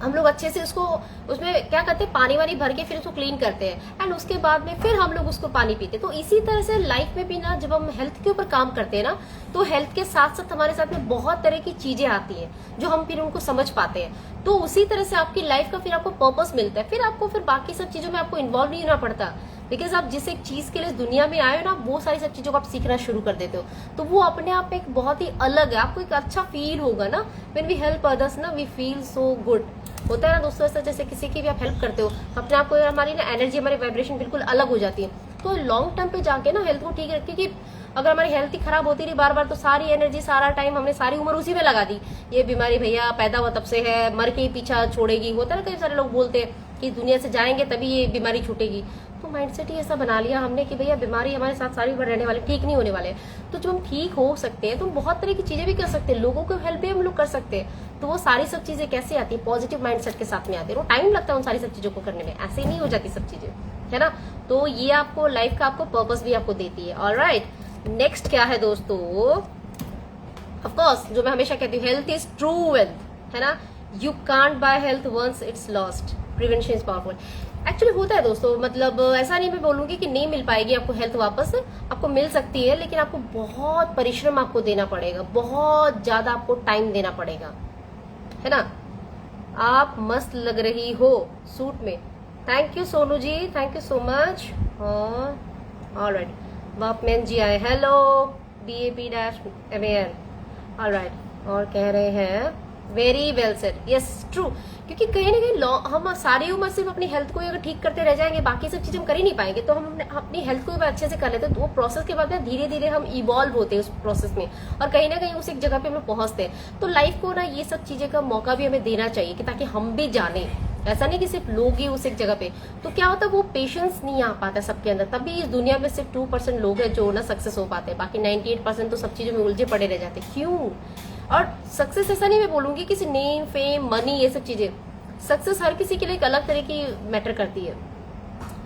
हम लोग अच्छे से उसको उसमें क्या करते हैं, पानी वानी भर के फिर उसको क्लीन करते हैं, एंड उसके बाद में फिर हम लोग उसको पानी पीते हैं। तो इसी तरह से लाइफ में भी ना, जब हम हेल्थ के ऊपर काम करते हैं ना, तो हेल्थ के साथ साथ हमारे साथ में बहुत तरह की चीजें आती हैं जो हम फिर उनको समझ पाते हैं। तो उसी तरह से आपकी लाइफ का फिर आपको पर्पस मिलता है, फिर आपको फिर बाकी सब चीजों में आपको इन्वॉल्व नहीं होना पड़ता, बिकॉज आप जिस एक चीज के लिए दुनिया में आए हो ना, वो सारी सब चीजों को आप सीखना शुरू कर देते हो। तो वो अपने आप में एक बहुत ही अलग है, आपको एक अच्छा फील होगा ना, व्हेन वी हेल्प अदर्स ना, वी फील सो गुड। होता है ना दोस्तों, ऐसा जैसे किसी की भी आप हेल्प करते हो, अपने आप को, हमारी ना एनर्जी, हमारी वाइब्रेशन बिल्कुल अलग हो जाती है। तो लॉन्ग टर्म पे जाके ना हेल्थ को ठीक है, क्योंकि अगर हमारी हेल्थ ही खराब होती रही बार बार, तो सारी एनर्जी, सारा टाइम, हमने सारी उम्र उसी में लगा दी, ये बीमारी भैया पैदा हुआ तब से है, मर के ही पीछा छोड़ेगी। होता है ना, कई सारे लोग बोलते हैं कि दुनिया से जाएंगे तभी ये बीमारी छूटेगी। तो माइंडसेट ही ऐसा बना लिया हमने कि भैया बीमारी हमारे साथ सारी उम्र रहने वाली, ठीक नहीं होने वाले। तो जब हम ठीक हो सकते हैं तो हम बहुत तरह की चीजें भी कर सकते हैं, लोगों को हेल्प भी हम लोग कर सकते हैं। तो वो सारी सब चीजें कैसे आती है, पॉजिटिव माइंडसेट के साथ में आती है। वो टाइम लगता है उन सारी सब चीजों को करने में, ऐसे ही नहीं हो जाती सब चीजें, है ना। तो ये आपको लाइफ का आपको पर्पस भी आपको देती है। ऑलराइट, नेक्स्ट क्या है दोस्तों, ऑफकोर्स जो मैं हमेशा कहती हूँ, हेल्थ इज ट्रू वेल्थ, है ना। You can't buy health once it's lost, prevention is powerful. Actually होता है दोस्तों, मतलब ऐसा नहीं मैं बोलूंगी कि नहीं मिल पाएगी आपको हेल्थ वापस, आपको मिल सकती है, लेकिन आपको बहुत परिश्रम आपको देना पड़ेगा, बहुत ज्यादा आपको टाइम देना पड़ेगा, है ना। आप मस्त लग रही हो सूट में, thank you Sonu ji, thank you so much. Alright, बापमैन जी आए, हेलो BAP-MAN, ऑलराइट। और कह रहे हैं very well said, yes true. क्योंकि कहीं ना कहीं हम सारी उम्र सिर्फ अपनी हेल्थ को अगर ठीक करते रह जाएंगे, बाकी सब चीजें हम कर ही नहीं पाएंगे, तो हम अपनी हेल्थ को अच्छे से कर लेते हैं, तो वो प्रोसेस के बाद धीरे धीरे हम इवॉल्व होते हैं उस प्रोसेस में, और कहीं ना कहीं उस एक जगह पे हम लोग पहुंचते हैं। तो लाइफ को ना ये सब चीजें का मौका भी हमें देना चाहिए कि ताकि हम भी जाने, ऐसा नहीं कि सिर्फ लोग ही उस एक जगह पे। तो क्या होता है, वो पेशेंस नहीं आ पाता सबके अंदर, तभी इस दुनिया में सिर्फ 2% लोग हैं जो ना सक्सेस हो पाते हैं, बाकी 98% तो सब चीजों में उलझे पड़े रह जाते हैं। क्यों? और सक्सेस ऐसा नहीं मैं बोलूंगी किसी नेम फेम मनी ये सब चीजें, सक्सेस हर किसी के लिए एक अलग तरह की मैटर करती है।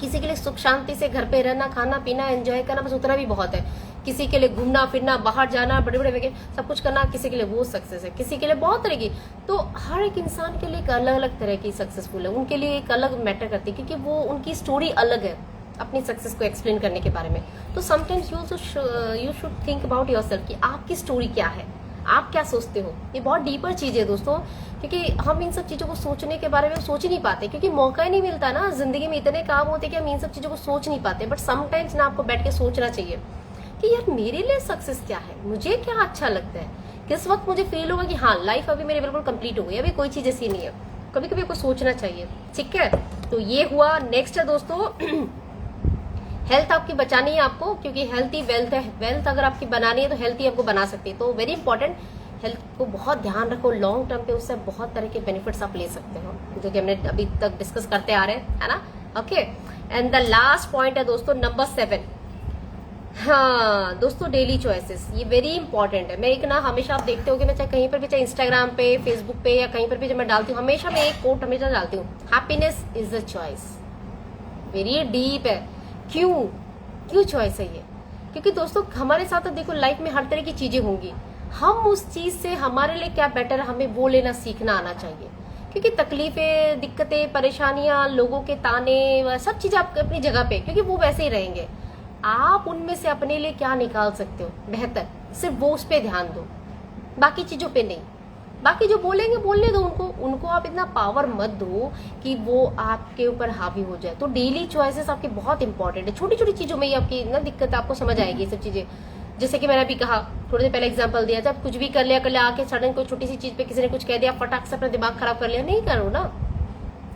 किसी के लिए सुख शांति से घर पे रहना, खाना पीना, एंजॉय करना, बस उतना भी बहुत है। किसी के लिए घूमना फिरना, बाहर जाना, बड़े बड़े वेकेशन सब कुछ करना, किसी के लिए वो सक्सेस है, किसी के लिए बहुत तरह की। तो हर एक इंसान के लिए एक अलग अलग तरह की सक्सेसफुल है, उनके लिए एक अलग मैटर करती है, क्योंकि वो उनकी स्टोरी अलग है अपनी सक्सेस को एक्सप्लेन करने के बारे में। तो sometimes you should think about yourself कि आपकी स्टोरी क्या है, आप क्या सोचते हो। ये बहुत डीपर चीज है दोस्तों, क्योंकि हम इन सब चीजों को सोचने के बारे में सोच ही नहीं पाते, क्योंकि मौका ही नहीं मिलता ना। जिंदगी में इतने काम होते कि हम इन सब चीजों को सोच नहीं पाते। बट समटाइम्स ना आपको बैठ के सोचना चाहिए कि यार मेरे लिए सक्सेस क्या है, मुझे क्या अच्छा लगता है, किस वक्त मुझे फील होगा कि हाँ लाइफ अभी मेरी बिल्कुल कंप्लीट हो गई, अभी कोई चीज ऐसी नहीं है। कभी कभी आपको सोचना चाहिए, ठीक है। तो ये हुआ। नेक्स्ट है दोस्तों हेल्थ आपकी बचानी है आपको, क्योंकि हेल्थ ही वेल्थ है। वेल्थ अगर आपकी बनानी है तो हेल्थ ही आपको बना सकती है। तो वेरी इंपॉर्टेंट, हेल्थ को बहुत ध्यान रखो लॉन्ग टर्म पे, उससे बहुत तरह के बेनिफिट्स आप ले सकते हो, जो कि हमने अभी तक डिस्कस करते आ रहे हैं, है ना। Okay, and the last point है दोस्तों नंबर 7। हाँ दोस्तों, डेली चॉइसेस, ये वेरी इंपॉर्टेंट है। मैं एक ना हमेशा आप देखते हो कि मैं चाहे कहीं पर भी, चाहे इंस्टाग्राम पे, फेसबुक पे या कहीं पर भी जब मैं डालती हूँ, हमेशा मैं एक कोट हमेशा डालती हूँ, happiness is a choice. Very deep है। क्यों चॉइस है ये? क्योंकि दोस्तों हमारे साथ तो देखो लाइफ में हर तरह की चीजें होंगी, हम उस चीज से हमारे लिए क्या बेटर, हमें वो लेना सीखना आना चाहिए। क्योंकि तकलीफें, दिक्कतें, परेशानियां, लोगों के ताने, सब चीजें आप अपनी जगह पे, क्योंकि वो वैसे ही रहेंगे। आप उनमें से अपने लिए क्या निकाल सकते हो बेहतर, सिर्फ वो उस पर ध्यान दो, बाकी चीजों पे नहीं। बाकी जो बोलेंगे बोलने दो उनको आप इतना पावर मत दो कि वो आपके ऊपर हावी हो जाए। तो डेली चॉइसेस आपकी बहुत इंपॉर्टेंट है। छोटी छोटी चीजों में ही आपकी ना दिक्कत आपको समझ आएगी ये सब चीजें। जैसे कि मैंने अभी कहा, थोड़ी देर पहले एग्जांपल दिया, जब कुछ भी कर लिया आके सडन कोई छोटी सी चीज पे किसी ने कुछ कह दिया, फटाक से अपना दिमाग खराब कर लिया, नहीं करो ना।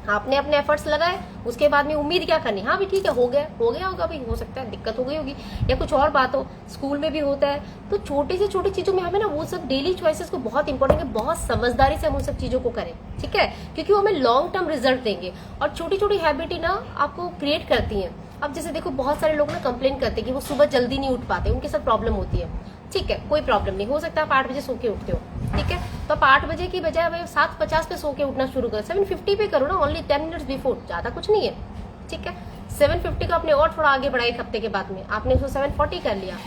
आपने अपने एफर्ट्स लगाए, उसके बाद में उम्मीद क्या करनी, हाँ भी ठीक है हो गया होगा भाई, हो सकता है दिक्कत हो गई होगी या कुछ और बात हो, स्कूल में भी होता है। तो छोटी से छोटी चीजों में हमें ना वो सब डेली चॉइसेस को बहुत इंपॉर्टेंट है, बहुत समझदारी से हम उन सब चीजों को करें, ठीक है, क्योंकि वो हमें लॉन्ग टर्म रिजल्ट देंगे। और छोटी छोटी हैबिट ही ना आपको क्रिएट करती है। अब जैसे देखो बहुत सारे लोग ना कंप्लेन करते हैं कि वो सुबह जल्दी नहीं उठ पाते, उनके साथ प्रॉब्लम होती है, ठीक है, कोई प्रॉब्लम नहीं, हो सकता है आप 8 बजे सो के उठते हो, ठीक है, तो आप 8 बजे की बजाय भाई 7:50 पे सो के उठना शुरू करो, 7:50 पे करो ना, ओनली 10 मिनट्स बिफोर, ज्यादा कुछ नहीं है, ठीक है। 7:50 का आपने और थोड़ा आगे बढ़ाया एक हफ्ते के बाद में, आपने उसको 7:40 कर लिया,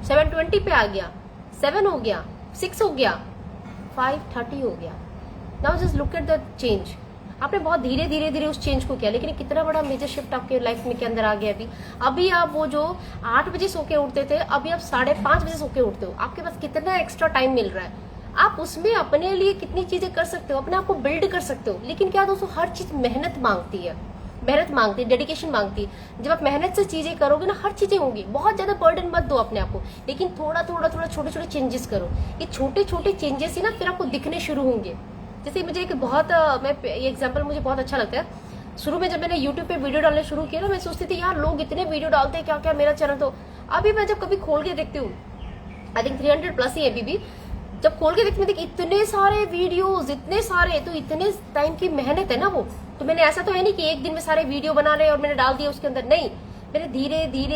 7:20 पे आ गया, 7 हो गया, 6 हो गया, 5:30 हो गया। Now just look at the change. आपने बहुत धीरे धीरे उस चेंज को किया, लेकिन कितना बड़ा मेजर शिफ्ट आपके लाइफ में के अंदर आ गया। अभी आप वो जो 8 बजे सो के उठते थे, अभी आप 5:30 बजे सो के उठते हो। आपके पास कितना एक्स्ट्रा टाइम मिल रहा है, आप उसमें अपने लिए कितनी चीजें कर सकते हो, अपने आप को बिल्ड कर सकते हो। लेकिन क्या दोस्तों, हर चीज मेहनत मांगती है, डेडिकेशन मांगती है। जब आप मेहनत से चीजें करोगे ना, हर चीजें होंगी। बहुत ज्यादा बर्डन मत दो अपने आप को, लेकिन थोड़ा छोटे छोटे चेंजेस करो। ये छोटे छोटे चेंजेस ही ना फिर आपको दिखने शुरू होंगे। जैसे मुझे एक बहुत ये एग्जांपल मुझे बहुत अच्छा लगता है। शुरू में जब मैंने यूट्यूब पे वीडियो डालने शुरू किया ना, मैं सोचती थी यार लोग इतने वीडियो डालते हैं, क्या क्या मेरा चैनल तो। अभी मैं जब कभी खोल के देखती हूँ, आई थिंक 300+ ही है अभी भी, जब खोल के देखती हूँ इतने सारे वीडियोस, इतने सारे, तो इतने टाइम की मेहनत है ना वो। तो मैंने ऐसा तो है नहीं कि एक दिन में सारे वीडियो बना रहे और मैंने डाल दिया उसके अंदर, नहीं, मैंने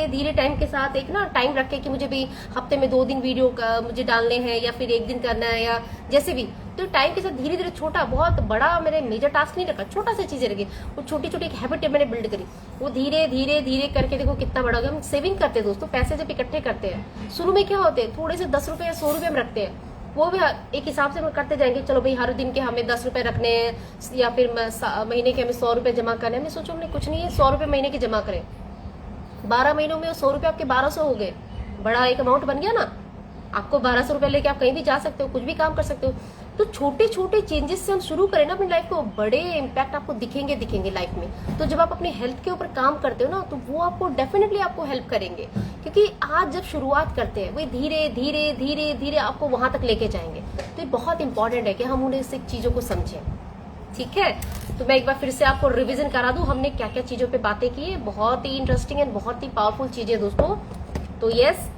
धीरे टाइम के साथ एक ना टाइम रखे कि मुझे भी हफ्ते में 2 दिन वीडियो मुझे डालने हैं या फिर 1 दिन करना है या जैसे भी। तो टाइम के साथ धीरे छोटा, बहुत बड़ा मैंने मेजर टास्क नहीं रखा, छोटा सा चीजें रखी, वो छोटी छोटी एक हैबिट मैंने बिल्ड करी। वो धीरे करके देखो कितना बड़ा हो गया। हम सेविंग करते हैं दोस्तों, पैसे जब इकट्ठे करते हैं, शुरू में क्या होते हैं, थोड़े से 10 रुपए या 100 रुपए हम रखते हैं, वो भी एक हिसाब से हम करते जाएंगे। चलो भाई हर दिन के हमें 10 रुपए रखने हैं या फिर महीने के हमें 100 रुपए जमा करने। हमने सोचो हमने कुछ नहीं है, 100 रुपए महीने के जमा करें, 12 महीनों में 100 रुपए आपके 1200 हो गए, बड़ा एक अमाउंट बन गया ना। आपको 1200 रुपए लेके आप कहीं भी जा सकते हो, कुछ भी काम कर सकते हो। तो छोटे छोटे चेंजेस से हम शुरू करें ना अपनी लाइफ को, बड़े इम्पैक्ट आपको दिखेंगे लाइफ में। तो जब आप अपनी हेल्थ के ऊपर काम करते हो ना, तो वो आपको डेफिनेटली आपको हेल्प करेंगे, क्योंकि आज जब शुरुआत करते हैं वही धीरे धीरे धीरे धीरे आपको वहां तक लेके जाएंगे। तो ये बहुत इंपॉर्टेंट है कि हम उन्हें से चीजों को समझें, ठीक है। तो मैं एक बार फिर से आपको रिवीजन करा दूं, हमने क्या क्या चीजों पे बातें की है। बहुत ही इंटरेस्टिंग एंड बहुत ही पावरफुल चीजें दोस्तों। तो यस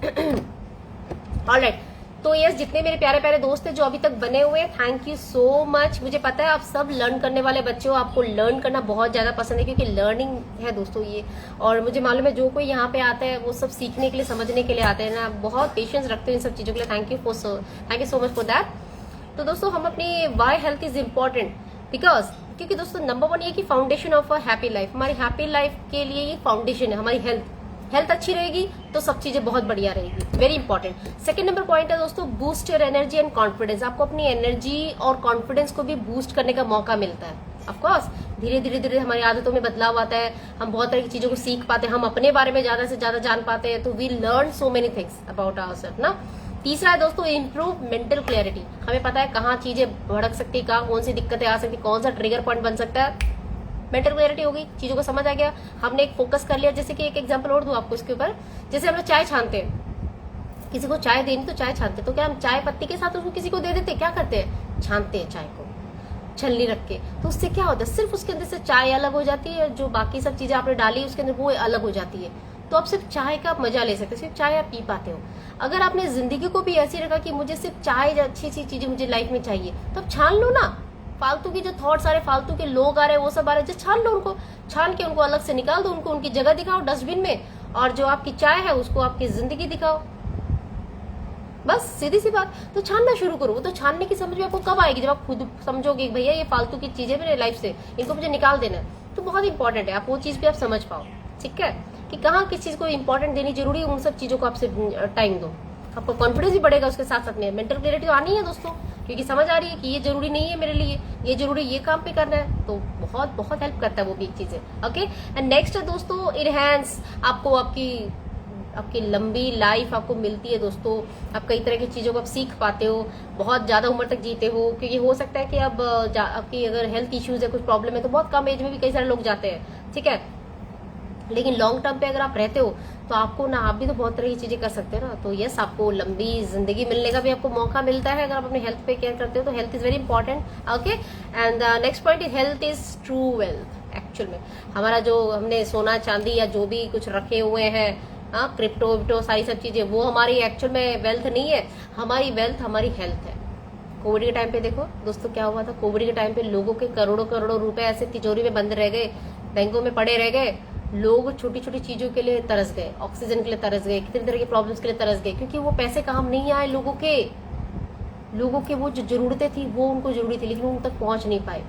ऑलराइट, तो यस जितने मेरे प्यारे प्यारे दोस्त हैं जो अभी तक बने हुए हैं, थैंक यू सो मच। मुझे पता है आप सब लर्न करने वाले बच्चे हो, आपको लर्न करना बहुत ज्यादा पसंद है, क्योंकि लर्निंग है दोस्तों ये। और मुझे मालूम है जो कोई यहाँ पे आता है वो सब सीखने के लिए, समझने के लिए आते हैं ना, बहुत पेशेंस रखते हो इन सब चीजों के लिए। Thank you so much for that. तो दोस्तों हम अपनी why health is important because, क्योंकि दोस्तों नंबर 1 ये कि foundation of a happy life, हमारी हैप्पी लाइफ के लिए ये फाउंडेशन है हमारी हेल्थ अच्छी रहेगी तो सब चीजें बहुत बढ़िया रहेगी, very important. Second number point है दोस्तों, boost your energy and confidence. आपको अपनी एनर्जी और कॉन्फिडेंस को भी बूस्ट करने का मौका मिलता है। ऑफ कोर्स धीरे धीरे धीरे हमारी आदतों में बदलाव आता है, हम बहुत तरह की चीजों को सीख पाते हैं, हम अपने बारे में ज्यादा से ज्यादा जान पाते हैं। तो we learn so many things about ourselves ना। तीसरा है दोस्तों इम्प्रूव मेंटल क्लैरिटी। हमें पता है कहाँ चीजें भड़क सकती है, कहाँ कौन सी दिक्कतें आ सकती, कौन सा ट्रिगर पॉइंट बन सकता है। मेंटल क्लैरिटी होगी, चीजों को समझ आ गया, हमने एक फोकस कर लिया। जैसे कि एक एग्जांपल और दूं आपको इसके ऊपर, जैसे हम लोग चाय छानते हैं, किसी को चाय देनी तो चाय छानते, तो क्या हम चाय पत्ती के साथ उसको किसी को दे देते, क्या करते हैं, छानते हैं चाय को छलनी रख के। तो उससे क्या होता है, सिर्फ उसके अंदर से चाय अलग हो जाती है, जो बाकी सब चीजें आपने डाली उसके अंदर वो अलग हो जाती है। तो आप सिर्फ चाय का मजा ले सकते हो, सिर्फ चाय आप पी पाते हो। अगर आपने जिंदगी को भी ऐसी रखा कि मुझे सिर्फ चाय, अच्छी सी चीजें मुझे लाइफ में चाहिए, तो आप छान लो ना। फालतू की जो थॉट्स आ रहे, फालतू के लोग आ रहे हैं, वो सब आ रहे हैं, छान लो उनको, छान के उनको अलग से निकाल दो, उनको उनकी जगह दिखाओ डस्टबिन में, और जो आपकी चाय है उसको आपकी जिंदगी दिखाओ। बस सीधी सी बात। तो छानना शुरू करो। वो तो छानने की समझ में आपको कब आएगी, जब आप खुद समझोगे भैया ये फालतू की चीजें मेरे लाइफ से, इनको मुझे निकाल देना है। तो बहुत इंपॉर्टेंट है आप वो चीज भी आप समझ पाओ, ठीक है, कि कहाँ किस चीज को इंपॉर्टेंट देनी जरूरी है, उन सब चीजों को आपसे टाइम दो। आपका कॉन्फिडेंस भी बढ़ेगा, उसके साथ साथ में मेंटल क्लियरिटी तो आनी है दोस्तों, क्योंकि समझ आ रही है कि ये जरूरी नहीं है मेरे लिए, ये जरूरी ये काम पे करना है। तो बहुत बहुत हेल्प करता है वो भी एक चीज है। ओके, एंड नेक्स्ट है दोस्तों इनहैंस। आपको आपकी लंबी लाइफ आपको मिलती है दोस्तों, आप कई तरह की चीजों को आप सीख पाते हो, बहुत ज्यादा उम्र तक जीते हो। क्योंकि हो सकता है कि अब आपकी अगर हेल्थ इश्यूज है, कुछ प्रॉब्लम है, तो बहुत कम एज में भी कई सारे लोग जाते हैं, ठीक है। लेकिन लॉन्ग टर्म पे अगर आप रहते हो तो आपको ना, आप भी तो बहुत तरह की चीजें कर सकते हो ना। तो यस, आपको लंबी जिंदगी मिलने का भी आपको मौका मिलता है अगर आप अपने हेल्थ पे केयर करते हो। तो health is very important. Okay, and next point is health is true wealth. Actual में हमारा जो हमने सोना चांदी या जो भी कुछ रखे हुए हैं, क्रिप्टो विप्टो सारी सब चीजें, वो हमारी एक्चुअल में वेल्थ नहीं है। हमारी वेल्थ हमारी हेल्थ है। कोविड के टाइम पे देखो दोस्तों क्या हुआ था, कोविड के टाइम पे लोगों के करोड़ों करोड़ों रुपए ऐसे तिजोरी में बंद रह गए, बैंकों में पड़े रह गए। लोग छोटी छोटी चीजों के लिए तरस गए, ऑक्सीजन के लिए तरस गए, कितनी तरह की प्रॉब्लम्स के लिए तरस गए, क्योंकि वो पैसे काम नहीं आए लोगों के वो जो जरूरतें थी वो उनको जरूरी थी, लेकिन उन तक पहुंच नहीं पाए।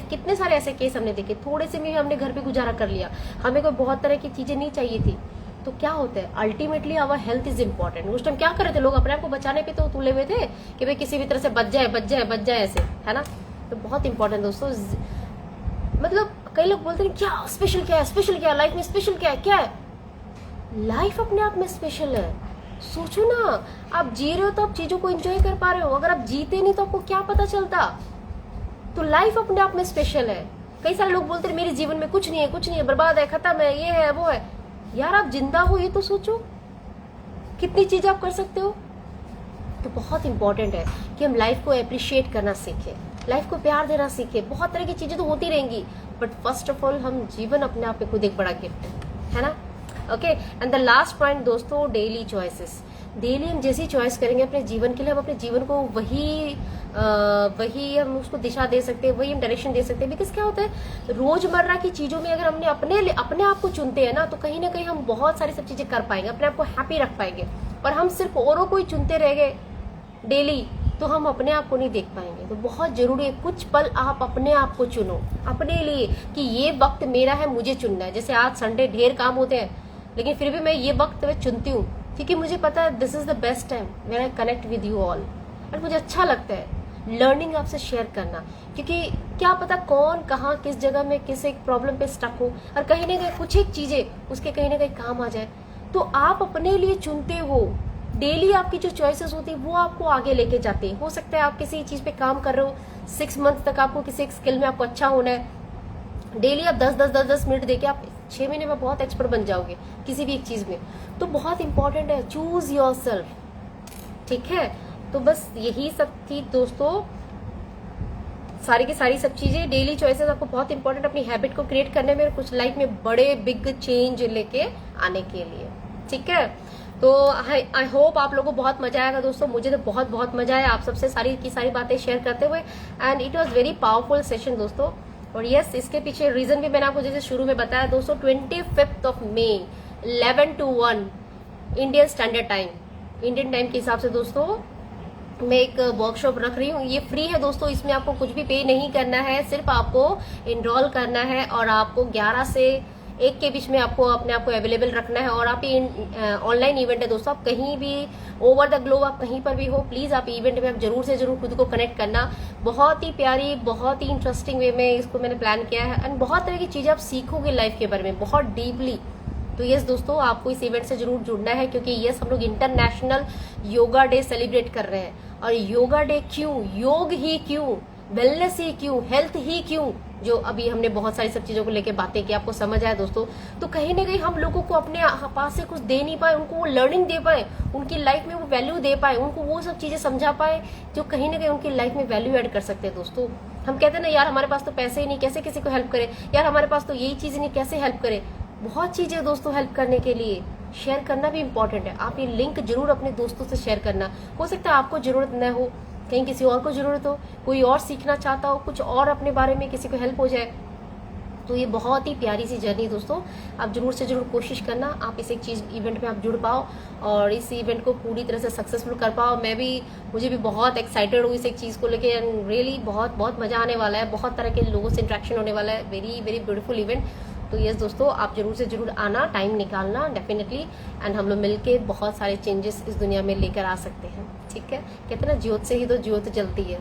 कितने सारे ऐसे केस हमने देखे, थोड़े से में हमने घर पे गुजारा कर लिया, हमें कोई बहुत तरह की चीजें नहीं चाहिए थी। तो क्या होता है, ultimately our health is important. उस टाइम क्या कर रहे थे लोग, अपने आप को बचाने पे तो तुले हुए थे कि भाई किसी भी तरह से बच जाए ऐसे, है ना। तो बहुत इंपॉर्टेंट दोस्तों, मतलब कई लोग बोलते हैं क्या स्पेशल, क्या है स्पेशल, क्या लाइफ में स्पेशल, क्या है लाइफ अपने आप में स्पेशल है। सोचो ना, आप जी रहे हो तो आप चीजों को एंजॉय कर पा रहे हो, अगर आप जीते नहीं तो आपको क्या पता चलता। तो लाइफ अपने आप में स्पेशल है। कई सारे लोग बोलते हैं मेरे जीवन में कुछ नहीं है, बर्बाद है, खत्म है, ये है वो है। यार आप जिंदा हो ये तो सोचो, कितनी चीजें आप कर सकते हो। तो बहुत इंपॉर्टेंट है कि हम लाइफ को अप्रिशिएट करना सीखें, लाइफ को प्यार देना सीखें। बहुत तरह की चीजें तो होती रहेंगी, बट फर्स्ट ऑफ ऑल हम जीवन अपने आप में खुद एक बड़ा गिफ्ट है ना। Okay, and the last point दोस्तों, डेली चॉइसेस। डेली हम जैसी चॉइस करेंगे अपने जीवन के लिए, हम अपने जीवन को वही हम उसको दिशा दे सकते हैं, वही हम डायरेक्शन दे सकते हैं। बिकॉज क्या होता है, रोजमर्रा की चीजों में अगर हमने अपने आप को चुनते हैं ना, तो कहीं ना कहीं हम बहुत सारी सब चीजें कर पाएंगे, अपने आप को हैप्पी रख पाएंगे। पर हम सिर्फ औरों को ही चुनते रह गए डेली, तो हम अपने आप को नहीं देख पाएंगे। तो बहुत जरूरी है कुछ पल आप अपने आप को चुनो अपने लिए, कि ये वक्त मेरा है, मुझे चुनना है। जैसे आज संडे ढेर काम होते हैं, लेकिन फिर भी मैं ये वक्त में चुनती हूँ, क्योंकि मुझे पता है this is the best time when I connect with you all. और मुझे अच्छा लगता है लर्निंग आपसे शेयर करना, क्योंकि क्या पता कौन कहाँ किस जगह में किस एक प्रॉब्लम पे स्टक हो, और कहीं ना कहीं कुछ एक चीजें उसके कहीं ना कहीं काम आ जाए। तो आप अपने लिए चुनते हो डेली आपकी जो चॉइसेस होती है वो आपको आगे लेके जाते हैं। हो सकता है आप किसी चीज पे काम कर रहे हो, 6 मंथ तक आपको किसी स्किल में आपको अच्छा होना है, डेली आप 10 मिनट देके आप 6 महीने में बहुत एक्सपर्ट बन जाओगे किसी भी एक चीज में। तो बहुत इंपॉर्टेंट है, चूज योर सेल्फ, ठीक है। तो बस यही सब थी दोस्तों, सारी की सारी सब चीजें, डेली चॉइसेस आपको बहुत इंपॉर्टेंट अपनी हैबिट को क्रिएट करने में, कुछ लाइफ में बड़े बिग चेंज लेके आने के लिए, ठीक है। तो आई होप आप लोगों को बहुत मजा आएगा दोस्तों। मुझे तो बहुत बहुत मजा आया आप सबसे सारी की सारी बातें शेयर करते हुए, and it was very powerful session दोस्तों। और यस, इसके पीछे रीजन भी मैंने आपको जैसे शुरू में बताया दोस्तों, 25 मई 11 to 1 Indian standard time, Indian time के हिसाब से दोस्तों मैं एक वर्कशॉप रख रही हूँ। ये फ्री है दोस्तों, इसमें आपको कुछ भी पे नहीं करना है, सिर्फ आपको इनरोल करना है और आपको 11 से 1 के बीच में आपको अपने आप को अवेलेबल रखना है। और आप ये ऑनलाइन इवेंट है दोस्तों, आप कहीं भी ओवर द ग्लोब आप कहीं पर भी हो, प्लीज आप इवेंट में आप जरूर से जरूर खुद को कनेक्ट करना। बहुत ही प्यारी, बहुत ही इंटरेस्टिंग वे में इसको मैंने प्लान किया है, एंड बहुत तरह की चीजें आप सीखोगे लाइफ के बारे में बहुत डीपली। तो यस दोस्तों, आपको इस इवेंट से जरूर जुड़ना है, क्योंकि यस हम लोग इंटरनेशनल योगा डे सेलिब्रेट कर रहे हैं। और योगा डे क्यों, योग ही क्यों, वेलनेस ही क्यों, हेल्थ ही क्यों, जो अभी हमने बहुत सारी सब चीजों को लेकर बातें की, आपको समझ आया दोस्तों। तो कहीं ना कहीं हम लोगों को अपने पास से कुछ दे नहीं पाए, उनको वो लर्निंग दे पाए, उनकी लाइफ में वो वैल्यू दे पाए, उनको वो सब चीजें समझा पाए जो कहीं ना कहीं उनकी लाइफ में वैल्यू ऐड कर सकते हैं दोस्तों। हम कहते हैं ना यार हमारे पास तो पैसे ही नहीं, कैसे किसी को हेल्प करे, यार हमारे पास तो यही चीज नहीं, कैसे हेल्प करे। बहुत चीजें दोस्तों हेल्प करने के लिए, शेयर करना भी इंपॉर्टेंट है। आप ये लिंक जरूर अपने दोस्तों से शेयर करना। हो सकता है आपको जरूरत न हो, कहीं किसी और को जरूरत हो, कोई और सीखना चाहता हो कुछ और अपने बारे में, किसी को हेल्प हो जाए। तो ये बहुत ही प्यारी सी जर्नी दोस्तों, आप जरूर से जरूर कोशिश करना आप इस एक चीज इवेंट में आप जुड़ पाओ और इस इवेंट को पूरी तरह से सक्सेसफुल कर पाओ। मुझे भी बहुत एक्साइटेड हूँ इस एक चीज को लेके, एंड रियली बहुत बहुत मजा आने वाला है, बहुत तरह के लोगों से इंटरेक्शन होने वाला है, वेरी वेरी ब्यूटीफुल इवेंट। तो यस दोस्तों, आप जरूर से जरूर आना, टाइम निकालना डेफिनेटली, एंड हम लोग मिलके बहुत सारे चेंजेस इस दुनिया में लेकर आ सकते हैं, ठीक है। कहते ना ज्योत से ही तो ज्योत जलती है।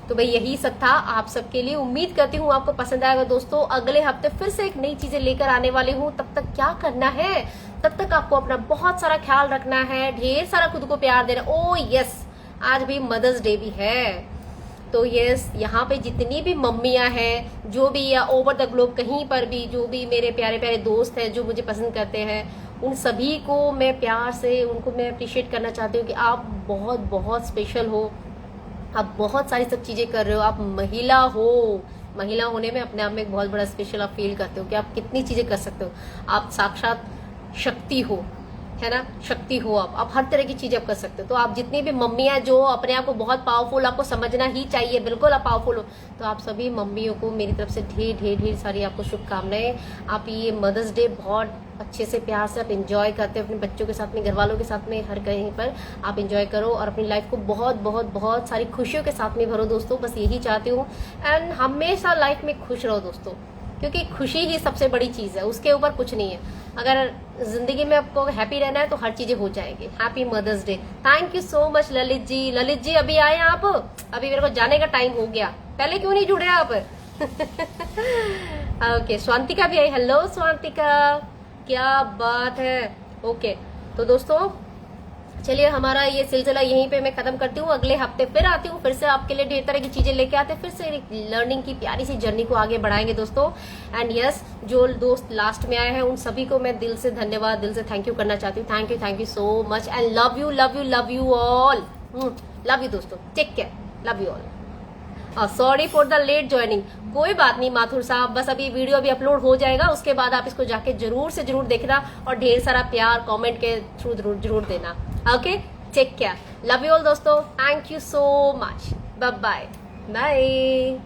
तो भाई यही सब था आप सबके लिए, उम्मीद करती हूँ आपको पसंद आएगा दोस्तों। अगले हफ्ते फिर से एक नई चीजें लेकर आने वाली हूँ, तब तक क्या करना है, तब तक आपको अपना बहुत सारा ख्याल रखना है, ढेर सारा खुद को प्यार देना। ओ यस, आज भी मदर्स डे भी है, तो यस यहाँ पे जितनी भी मम्मियां हैं जो भी, या ओवर द ग्लोब कहीं पर भी जो भी मेरे प्यारे प्यारे दोस्त हैं जो मुझे पसंद करते हैं, उन सभी को मैं प्यार से उनको मैं अप्रिशिएट करना चाहती हूँ कि आप बहुत बहुत स्पेशल हो, आप बहुत सारी सब चीजें कर रहे हो, आप महिला हो, महिला होने में अपने आप में एक बहुत बड़ा स्पेशल आप फील करते हो कि आप कितनी चीजें कर सकते हो, आप साक्षात शक्ति हो, है ना, शक्ति हो आप हर तरह की चीज आप कर सकते हो। तो आप जितनी भी मम्मियां जो अपने आप को बहुत पावरफुल, आपको समझना ही चाहिए, बिल्कुल आप पावरफुल हो, तो आप सभी मम्मियों को मेरी तरफ से ढेर ढेर ढेर सारी आपको शुभकामनाएं। आप ये मदर्स डे बहुत अच्छे से प्यार से आप एंजॉय करते हो, अपने बच्चों के साथ में, घर वालों के साथ में, हर कहीं पर आप एंजॉय करो और अपनी लाइफ को बहुत बहुत बहुत सारी खुशियों के साथ में भरो दोस्तों। बस यही चाहती हूँ, एंड हमेशा लाइफ में खुश रहो दोस्तों, क्योंकि खुशी ही सबसे बड़ी चीज है, उसके ऊपर कुछ नहीं है। अगर जिंदगी में आपको हैप्पी रहना है तो हर चीजें हो जाएगी। Happy mother's day. Thank you so much Lalit ji. Lalit ji अभी आए आप, अभी मेरे को जाने का टाइम हो गया, पहले क्यों नहीं जुड़े आप? ओके, स्वांतिका भी आई। हेलो स्वांतिका, क्या बात है। ओके, तो दोस्तों चलिए हमारा ये सिलसिला यहीं पे मैं खत्म करती हूँ। अगले हफ्ते फिर आती हूँ, फिर से आपके लिए ढेर तरह की चीजें लेके आते हैं, फिर से लर्निंग की प्यारी सी जर्नी को आगे बढ़ाएंगे दोस्तों। एंड यस, जो दोस्त लास्ट में आए हैं उन सभी को मैं दिल से धन्यवाद, दिल से थैंक यू करना चाहती हूँ। Thank you so much, and love you love you love you all. Love you दोस्तों, take care, love you all. Sorry for the late joining. कोई बात नहीं माथुर साहब, बस अभी वीडियो अभी अपलोड हो जाएगा, उसके बाद आप इसको जाके जरूर से जरूर देखना और ढेर सारा प्यार कमेंट के थ्रू जरूर देना। Okay, take care, love you all दोस्तों, thank you so much, bye bye.